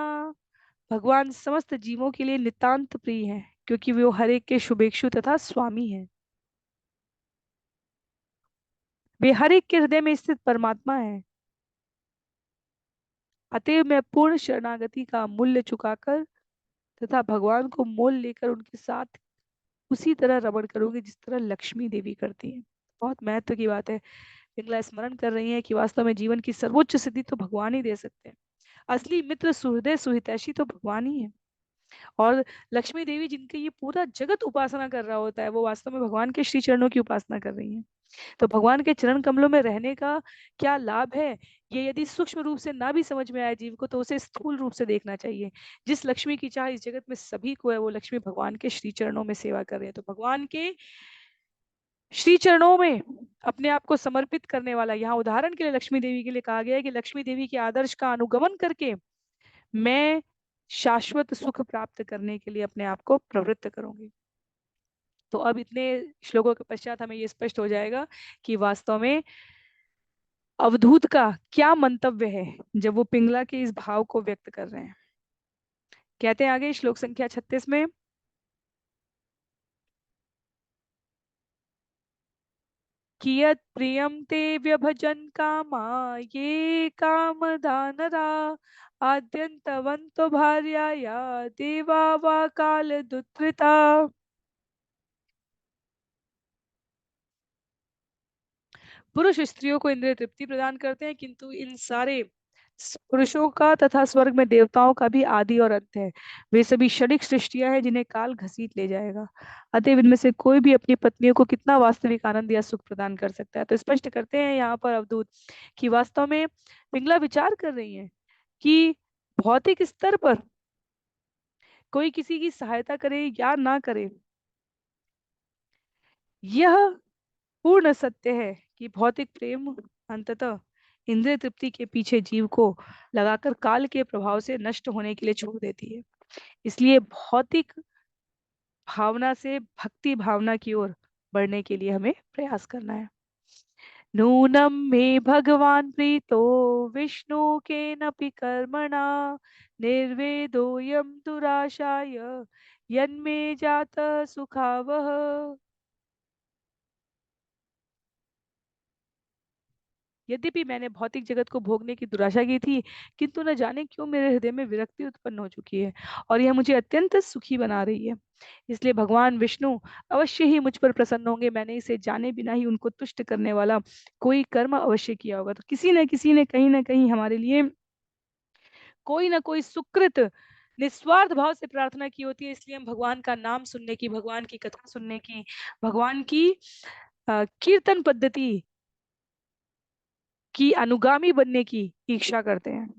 भगवान समस्त जीवों के लिए नितांत प्रिय है, क्योंकि वे हर एक के शुभेक्षु तथा स्वामी हैं। वे हर एक के हृदय में स्थित परमात्मा है। अतएव मैं पूर्ण शरणागति का मूल्य चुकाकर तथा भगवान को मोल लेकर उनके साथ उसी तरह रमण करूंगी जिस तरह लक्ष्मी देवी करती है। बहुत महत्व की बात है। पिंगला स्मरण कर रही है कि वास्तव में जीवन की सर्वोच्च सिद्धि तो भगवान ही दे सकते हैं। असली मित्र, सुहृदय, सुहितैषी तो भगवान ही है। और लक्ष्मी देवी, जिनके ये पूरा जगत उपासना कर रहा होता है, वो वास्तव में भगवान के श्री चरणों की उपासना कर रही है। तो भगवान के चरण कमलों में रहने का क्या लाभ है, ये यदि सूक्ष्म रूप से ना भी समझ में आए जीव को, तो उसे स्थूल रूप से देखना चाहिए। जिस लक्ष्मी की चाह इस जगत में सभी को है, वो लक्ष्मी भगवान के श्री चरणों में सेवा कर रहे हैं। तो भगवान के श्री चरणों में अपने आप को समर्पित करने वाला, यहाँ उदाहरण के लिए लक्ष्मी देवी के लिए कहा गया है कि लक्ष्मी देवी के आदर्श का अनुगमन करके मैं शाश्वत सुख प्राप्त करने के लिए अपने आप को प्रवृत्त करूंगी। तो अब इतने श्लोकों के पश्चात हमें ये स्पष्ट हो जाएगा कि वास्तव में अवधूत का क्या मंतव्य है जब वो पिंगला के इस भाव को व्यक्त कर रहे हैं। कहते हैं आगे श्लोक संख्या 36 में, कियत् प्रियं ते व्यभजन कामा ये कामदानरा आद्यन्तवन्तो भार्याया देवा वा काल दुत्रिता। पुरुष स्त्रियों को इंद्रिय तृप्ति प्रदान करते हैं, किंतु इन सारे पुरुषों का तथा स्वर्ग में देवताओं का भी आदि और अंत है। वे सभी क्षणिक सृष्टियां हैं जिन्हें काल घसीट ले जाएगा। अतएव इनमें से कोई भी अपनी पत्नियों को कितना वास्तविक आनंद या सुख प्रदान कर सकता है। तो स्पष्ट करते हैं यहाँ पर अवधूत कि वास्तव में पिंगला विचार कर रही है कि भौतिक स्तर पर कोई किसी की सहायता करे या ना करे, यह पूर्ण सत्य है कि भौतिक प्रेम अंततः इंद्रिय तृप्ति के पीछे जीव को लगाकर काल के प्रभाव से नष्ट होने के लिए छोड़ देती है। इसलिए भौतिक भावना से भक्ति भावना की ओर बढ़ने के लिए हमें प्रयास करना है। नूनम मे भगवान प्रीतो विष्णु के नपि कर्मणा निर्वेदोयम दुराशाय यन्मे जात सुखावह। यद्यपि मैंने भौतिक जगत को भोगने की दुराशा की थी, किंतु न जाने क्यों मेरे हृदय में विरक्ति उत्पन्न हो चुकी है और यह मुझे अत्यंत सुखी बना रही है। इसलिए भगवान विष्णु अवश्य ही मुझ पर प्रसन्न होंगे। मैंने इसे जाने बिना ही उनको तुष्ट करने वाला कोई कर्म अवश्य किया होगा। तो किसी ने कहीं ना कहीं हमारे लिए कोई ना कोई सुकृत निस्वार्थ भाव से प्रार्थना की होती है। इसलिए हम भगवान का नाम सुनने की, भगवान की कथा सुनने की, भगवान की कीर्तन पद्धति की अनुगामी बनने की इच्छा करते हैं।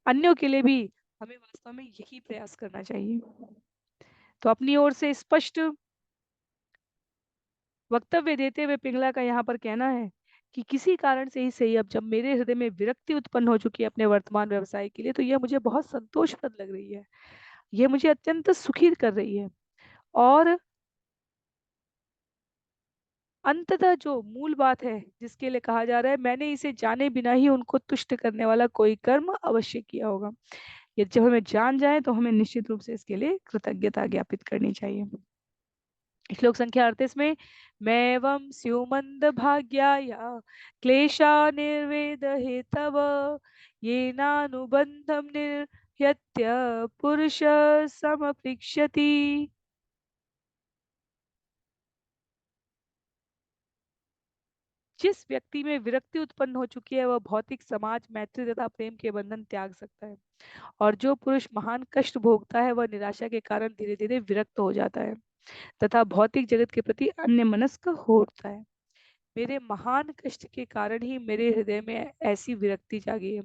अन्यों के लिए भी हमें वास्तव में यही प्रयास करना चाहिए। तो अपनी ओर से स्पष्ट वक्तव्य देते हुए पिंगला का यहाँ पर कहना है कि किसी कारण से ही सही, अब जब मेरे हृदय में विरक्ति उत्पन्न हो चुकी है अपने वर्तमान व्यवसाय के लिए, तो यह मुझे बहुत संतोषप्रद लग रही है, यह मुझे अत्यंत सुखी कर रही है। और अंततः जो मूल बात है जिसके लिए कहा जा रहा है, मैंने इसे जाने बिना ही उनको तुष्ट करने वाला कोई कर्म अवश्य किया होगा। ये जब हमें जान जाए तो हमें निश्चित रूप से इसके लिए कृतज्ञता ज्ञापित करनी चाहिए। श्लोक संख्या 38 में, मैवं स्युमंद भाग्याया क्लेशा निर्वेद हेतव ये नानुबंधम निर्यत्य पुरुष समपृक्षति। जिस व्यक्ति में विरक्ति उत्पन्न हो चुकी है वह भौतिक समाज मैत्री तथा प्रेम के बंधन त्याग सकता है, और जो पुरुष महान कष्ट भोगता है वह निराशा के कारण धीरे धीरे विरक्त हो जाता है तथा भौतिक जगत के प्रति अन्य मनस्क हो उठता है। मेरे महान कष्ट के कारण ही मेरे हृदय में ऐसी विरक्ति जागी है,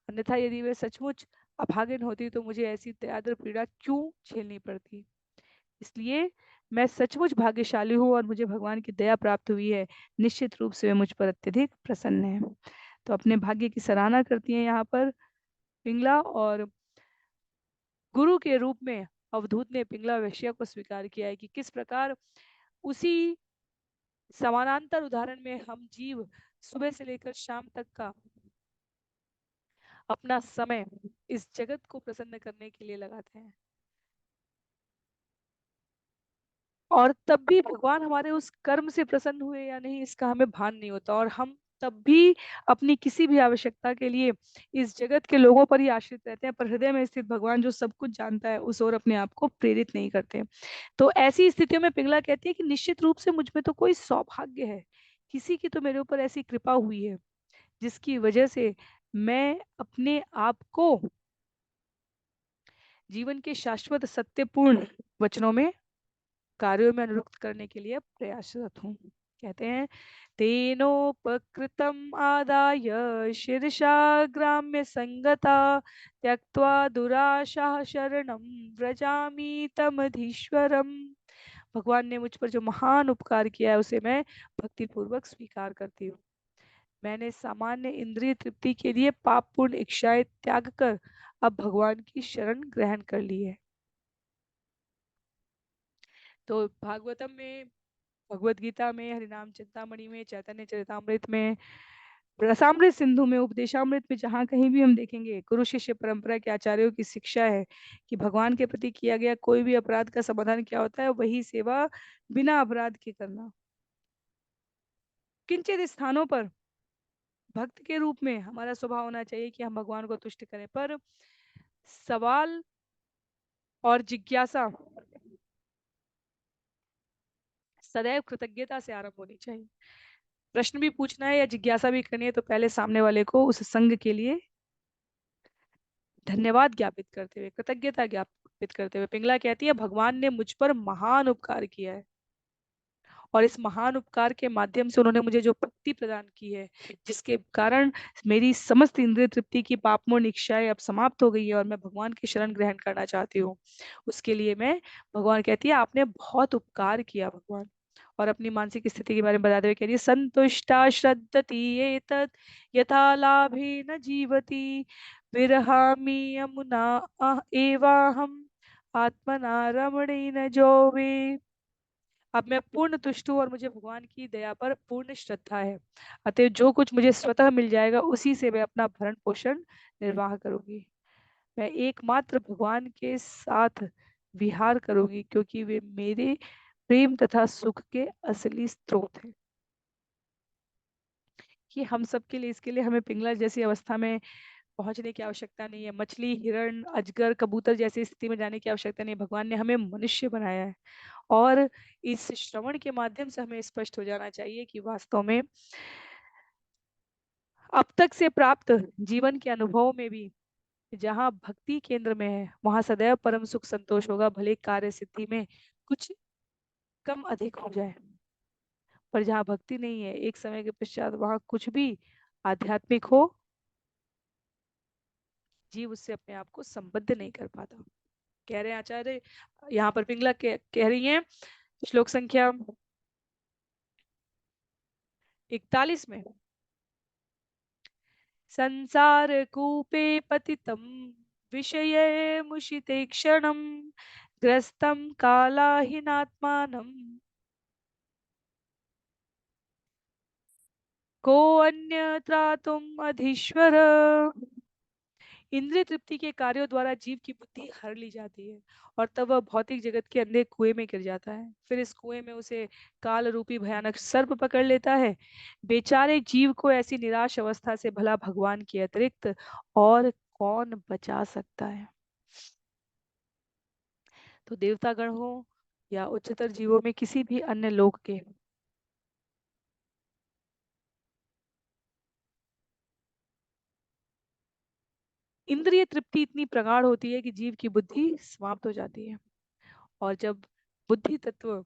अन्यथा यदि मैं सचमुच अभागिन होती तो मुझे ऐसी दयाद्र पीड़ा क्यों झेलनी पड़ती। इसलिए मैं सचमुच भाग्यशाली हूँ और मुझे भगवान की दया प्राप्त हुई है। निश्चित रूप से वे मुझ पर अत्यधिक प्रसन्न है। तो अपने भाग्य की सराहना करती हैं यहाँ पर पिंगला, और गुरु के रूप में अवधूत ने पिंगला वैश्य को स्वीकार किया है कि किस प्रकार उसी समानांतर उदाहरण में हम जीव सुबह से लेकर शाम तक का अपना समय इस जगत को प्रसन्न करने के लिए लगाते हैं, और तब भी भगवान हमारे उस कर्म से प्रसन्न हुए या नहीं इसका हमें भान नहीं होता, और हम तब भी अपनी किसी भी आवश्यकता के लिए इस जगत के लोगों पर ही आश्रित रहते हैं, पर हृदय में स्थित भगवान जो सब कुछ जानता है उस ओर अपने आप को प्रेरित नहीं करते। तो ऐसी स्थितियों में पिंगला कहती है कि निश्चित रूप से मुझ में तो कोई सौभाग्य है, किसी की तो मेरे ऊपर ऐसी कृपा हुई है जिसकी वजह से मैं अपने आप को जीवन के शाश्वत सत्यपूर्ण वचनों में, कार्यों में अनुरक्त करने के लिए प्रयासरत हूँ। कहते हैं, तेनोपकृतम आदाय शीर्षा ग्राम्य संगता त्यक्त्वा दुराशा शरणम व्रजामि तमधीश्वरम। भगवान ने मुझ पर जो महान उपकार किया है उसे मैं भक्ति पूर्वक स्वीकार करती हूँ। मैंने सामान्य इंद्रिय तृप्ति के लिए पापपूर्ण इच्छाएं त्याग कर अब भगवान की शरण ग्रहण कर ली है। तो भागवतम में, भगवत गीता में, हरिनाम चिंतामणि में, चैतन्य चरितामृत में, रसामृत सिंधु में, उपदेशामृत में, जहाँ कहीं भी हम देखेंगे गुरु शिष्य परंपरा के आचार्यों की शिक्षा है कि भगवान के प्रति किया गया कोई भी अपराध का समाधान क्या होता है, वही सेवा बिना अपराध के करना। किंचित स्थानों पर भक्त के रूप में हमारा स्वभाव होना चाहिए कि हम भगवान को तुष्ट करें, पर सवाल और जिज्ञासा सदैव कृतज्ञता से आरंभ होनी चाहिए। प्रश्न भी पूछना है या जिज्ञासा भी करनी है, तो पहले सामने वाले को उस संग के लिए धन्यवाद ज्ञापित करते हुए, कृतज्ञता ज्ञापित करते हुए। पिंगला कहती है, भगवान ने मुझ पर महान उपकार किया है, और इस महान उपकार के माध्यम से उन्होंने मुझे जो मुक्ति प्रदान की है, जिसके कारण मेरी समस्त इंद्रिय तृप्ति की पापमोह इच्छाएं अब समाप्त हो गई है और मैं भगवान की शरण ग्रहण करना चाहती हूँ, उसके लिए मैं, भगवान कहती है, आपने बहुत उपकार किया भगवान। और अपनी मानसिक स्थिति के बारे में बताते हुए कह रही है, संतुष्टा श्रद्धति एतत् यथा लाभे न जीवति विरहामि यमुना एवाहम आत्मना रमणेन जोवे। अब मैं पूर्ण तुष्ट हूँ और मुझे भगवान की दया पर पूर्ण श्रद्धा है, अतः जो कुछ मुझे स्वतः मिल जाएगा उसी से मैं अपना भरण पोषण निर्वाह करूंगी। मैं एकमात्र भगवान के साथ विहार करूंगी, क्योंकि वे मेरे प्रेम तथा सुख के असली स्रोत हैं। ये हम सब के लिए, इसके लिए हमें पिंगला जैसी अवस्था में पहुंचने की आवश्यकता नहीं है, मछली, हिरण, अजगर, कबूतर जैसी स्थिति में जाने की आवश्यकता नहीं है। भगवान ने हमें मनुष्य बनाया है, और इस श्रवण के माध्यम से हमें स्पष्ट हो जाना चाहिए कि वास्तव में अब तक से प्राप्त जीवन के अनुभव में भी जहाँ भक्ति केंद्र में है, वहां सदैव परम सुख संतोष होगा, भले कार्य सिद्धि में कुछ कम अधिक हो जाए। पर जहाँ भक्ति नहीं है, एक समय के पश्चात वहां कुछ भी आध्यात्मिक हो, जीव उससे अपने आप को संबद्ध नहीं कर पाता। कह रहे हैं आचार्य, यहाँ पर पिंगला कह रही हैं, श्लोक संख्या 41 में, संसार कूपे पतितं विषये मुषिते क्षणं ग्रस्तं कालाहीनात्मानं को अन्य त्रातुम अधीश्वर। इंद्रिय तृप्ति के कार्यों द्वारा जीव की बुद्धि हर ली जाती है, और तब वह भौतिक जगत के अंधे कुएं में गिर जाता है। फिर इस कुएं में उसे काल रूपी भयानक सर्प पकड़ लेता है। बेचारे जीव को ऐसी निराश अवस्था से भला भगवान के अतिरिक्त और कौन बचा सकता है। तो देवतागण हो या उच्चतर जीवों में किसी भी अन्य लोक के, इंद्रिय तृप्ति इतनी प्रगाढ़ होती है कि जीव की बुद्धि समाप्त हो जाती है। और जब बुद्धि तत्व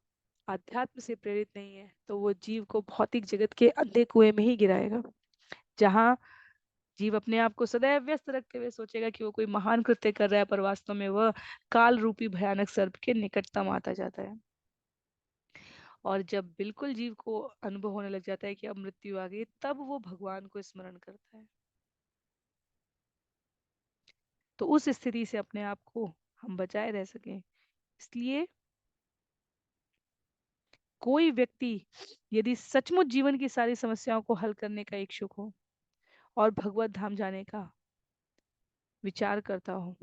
आध्यात्म से प्रेरित नहीं है, तो वो जीव को भौतिक जगत के अंधे कुएं में ही गिराएगा, जहाँ जीव अपने आप को सदैव व्यस्त रखते हुए सोचेगा कि वो कोई महान कृत्य कर रहा है, पर वास्तव में वह काल रूपी भयानक सर्प के निकटतम आता जाता है। और जब बिल्कुल जीव को अनुभव होने लग जाता है कि अब मृत्यु आ गई, तब वो भगवान को स्मरण करता है। तो उस स्थिति से अपने आप को हम बचाए रह सकें, इसलिए कोई व्यक्ति यदि सचमुच जीवन की सारी समस्याओं को हल करने का इच्छुक हो और भगवत धाम जाने का विचार करता हो,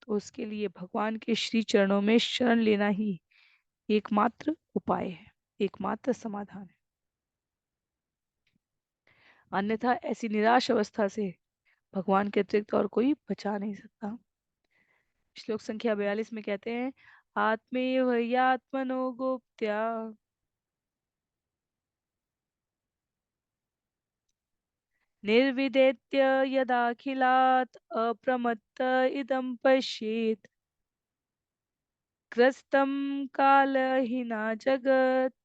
तो उसके लिए भगवान के श्री चरणों में शरण लेना ही एकमात्र उपाय है, एकमात्र समाधान है। अन्यथा ऐसी निराश अवस्था से भगवान के अतिरिक्त और कोई बचा नहीं सकता। श्लोक संख्या 42 में कहते हैं, आत्मेव यात्मनो गोप्त्या निर्विदेत्य यदाखिलात् अप्रमत्त इदं पश्येत् ग्रस्तं कालहीना जगत्।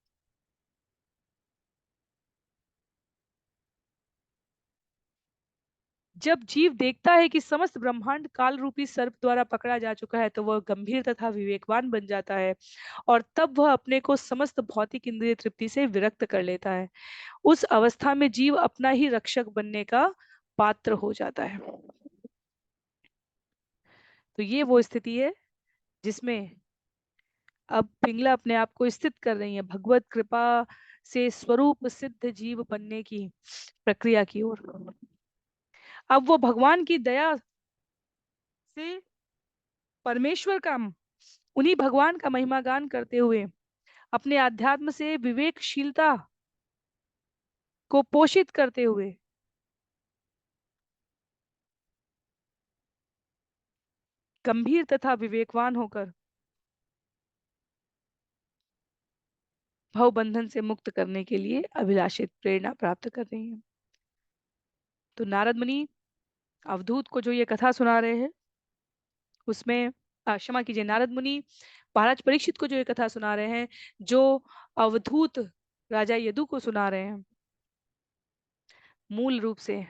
जब जीव देखता है कि समस्त ब्रह्मांड काल रूपी सर्प द्वारा पकड़ा जा चुका है, तो वह गंभीर तथा विवेकवान बन जाता है, और तब वह अपने को समस्त भौतिक इंद्रिय तृप्ति से विरक्त कर लेता है। उस अवस्था में जीव अपना ही रक्षक बनने का पात्र हो जाता है। तो ये वो स्थिति है जिसमें अब पिंगला अपने आप को स्थित कर रही है भगवत कृपा से स्वरूप सिद्ध जीव बनने की प्रक्रिया की ओर। अब वो भगवान की दया से परमेश्वर का, उन्हीं भगवान का महिमा गान करते हुए अपने अध्यात्म से विवेकशीलता को पोषित करते हुए गंभीर तथा विवेकवान होकर भव बंधन से मुक्त करने के लिए अभिलाषित प्रेरणा प्राप्त कर रही हैं। तो नारद मुनि अवधूत को जो ये कथा सुना रहे हैं उसमें क्षमा कीजिए, नारद मुनि महाराज परीक्षित को जो ये कथा सुना रहे हैं, जो अवधूत राजा यदु को सुना रहे हैं, मूल रूप से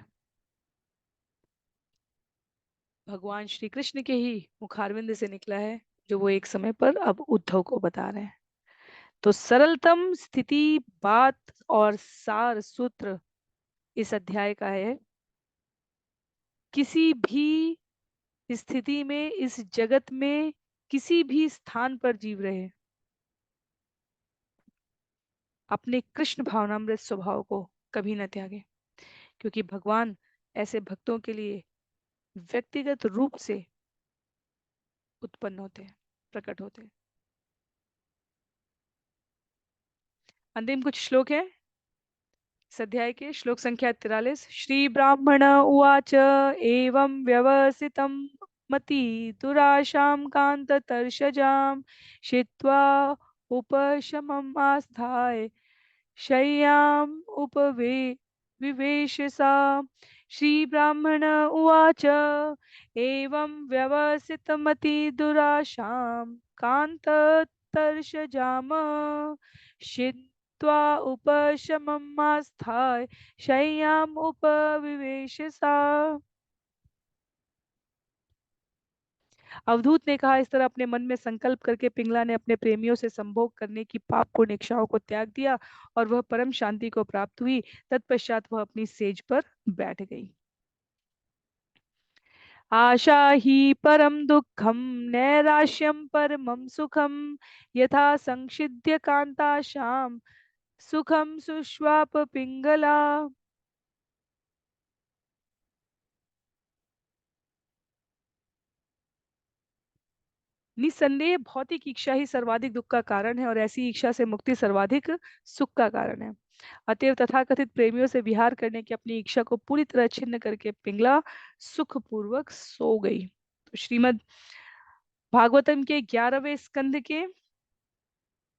भगवान श्री कृष्ण के ही मुखारविंद से निकला है, जो वो एक समय पर अब उद्धव को बता रहे हैं। तो सरलतम स्थिति, बात और सार सूत्र इस अध्याय का है, किसी भी स्थिति में, इस जगत में, किसी भी स्थान पर जीव रहे, अपने कृष्ण भावनामृत स्वभाव को कभी न त्यागे, क्योंकि भगवान ऐसे भक्तों के लिए व्यक्तिगत रूप से उत्पन्न होते हैं, प्रकट होते हैं। अंतिम कुछ श्लोक है इस अध्याय के, श्लोक संख्या 43। श्री ब्राह्मण उवाच एवं व्यवसितं मति दुराशां कांततर्षजां छित्त्वा उपशमम् आस्थाय शय्याम् उपवे विवेश सा। श्री ब्राह्मण उवाच एवं व्यवसितमति दुराशां कांततर्षजाम छित्त्वा उपशमम् आस्थाय शय्याम् उपविवेश सा। अवधूत ने कहा, इस तरह अपने मन में संकल्प करके पिंगला ने अपने प्रेमियों से संभोग करने की पाप पूर्ण इच्छाओं को त्याग दिया और वह परम शांति को प्राप्त हुई। तत्पश्चात वह अपनी सेज पर बैठ गई। आशा ही परम दुखम, नैराश्यम परमं सुखम, यथा संक्षिध्य कांताशाम सुखम सुष्वाप पिंगला। निस्संदेह भौतिक इच्छा ही सर्वाधिक दुख का कारण है और ऐसी इच्छा से मुक्ति सर्वाधिक सुख का कारण है। अतएव तथाकथित प्रेमियों से विहार करने की अपनी इच्छा को पूरी तरह छिन्न करके पिंगला सुखपूर्वक सो गई। तो श्रीमद् भागवतम के 11वें स्कंध के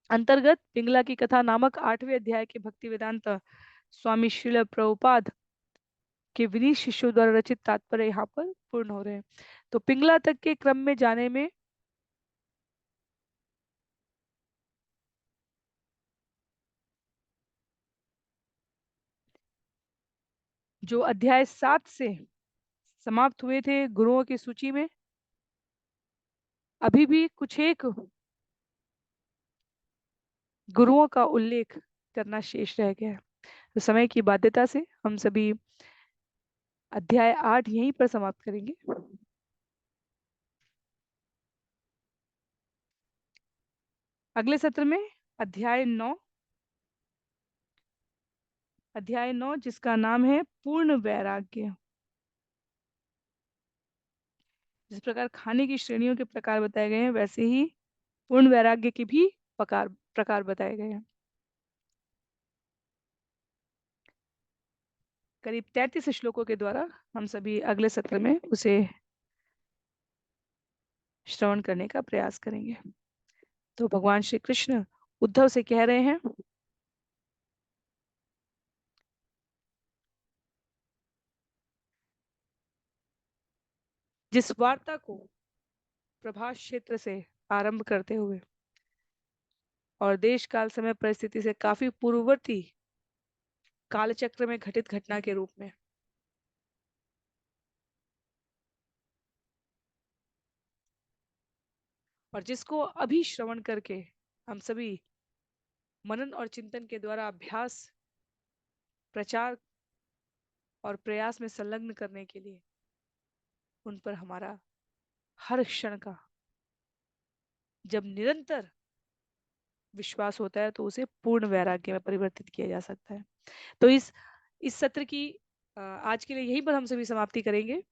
अंतर्गत पिंगला की कथा नामक 8वें अध्याय के भक्ति वेदांत स्वामी श्रील प्रभुपाद के विनीत शिष्यों द्वारा रचित तात्पर्य यहाँ पर पूर्ण हो रहे हैं। तो पिंगला तक के क्रम में जाने में जो अध्याय 7 से समाप्त हुए थे गुरुओं की सूची में, अभी भी कुछ एक गुरुओं का उल्लेख करना शेष रह गया है। तो समय की बाध्यता से हम सभी अध्याय 8 यहीं पर समाप्त करेंगे। अगले सत्र में अध्याय 9 जिसका नाम है पूर्ण वैराग्य। जिस प्रकार खाने की श्रेणियों के प्रकार बताए गए हैं, वैसे ही पूर्ण वैराग्य के भी प्रकार प्रकार बताए गए हैं। करीब 33 श्लोकों के द्वारा हम सभी अगले सत्र में उसे श्रवण करने का प्रयास करेंगे। तो भगवान श्री कृष्ण उद्धव से कह रहे हैं, जिस वार्ता को प्रभास क्षेत्र से आरंभ करते हुए और देश काल समय परिस्थिति से काफी पूर्ववर्ती कालचक्र में घटित घटना के रूप में और जिसको अभी श्रवण करके हम सभी मनन और चिंतन के द्वारा अभ्यास, प्रचार और प्रयास में संलग्न करने के लिए उन पर हमारा हर क्षण का जब निरंतर विश्वास होता है तो उसे पूर्ण वैराग्य में परिवर्तित किया जा सकता है। तो इस सत्र की आज के लिए यहीं पर हम सभी समाप्ति करेंगे।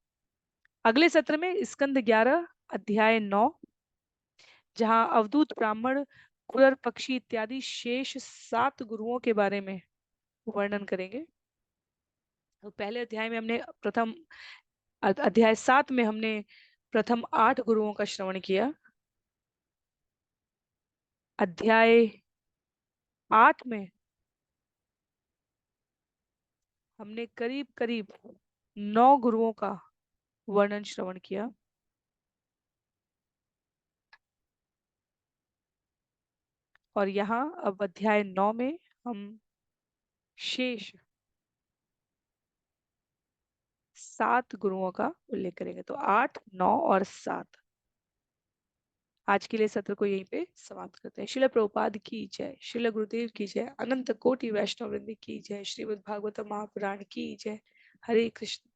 अगले सत्र में स्कंद 11 अध्याय 9, जहां अवधूत ब्राह्मण, कुरर पक्षी इत्यादि शेष 7 गुरुओं के बारे में वर्णन करेंगे। तो पहले अध्याय में हमने प्रथम अध्याय 7 में हमने प्रथम 8 गुरुओं का श्रवण किया। अध्याय 8 में हमने करीब करीब 9 गुरुओं का वर्णन श्रवण किया। और यहाँ अब अध्याय 9 में हम शेष 7 गुरुओं का उल्लेख करेंगे। तो 8, 9 और 7। आज के लिए सत्र को यहीं पे समाप्त करते हैं। शिला प्रभुपाद की जय, शिला गुरुदेव की जय, अनंत कोटि वैष्णव वृंद की जय, श्रीमद् भागवत महापुराण की जय। हरे कृष्ण।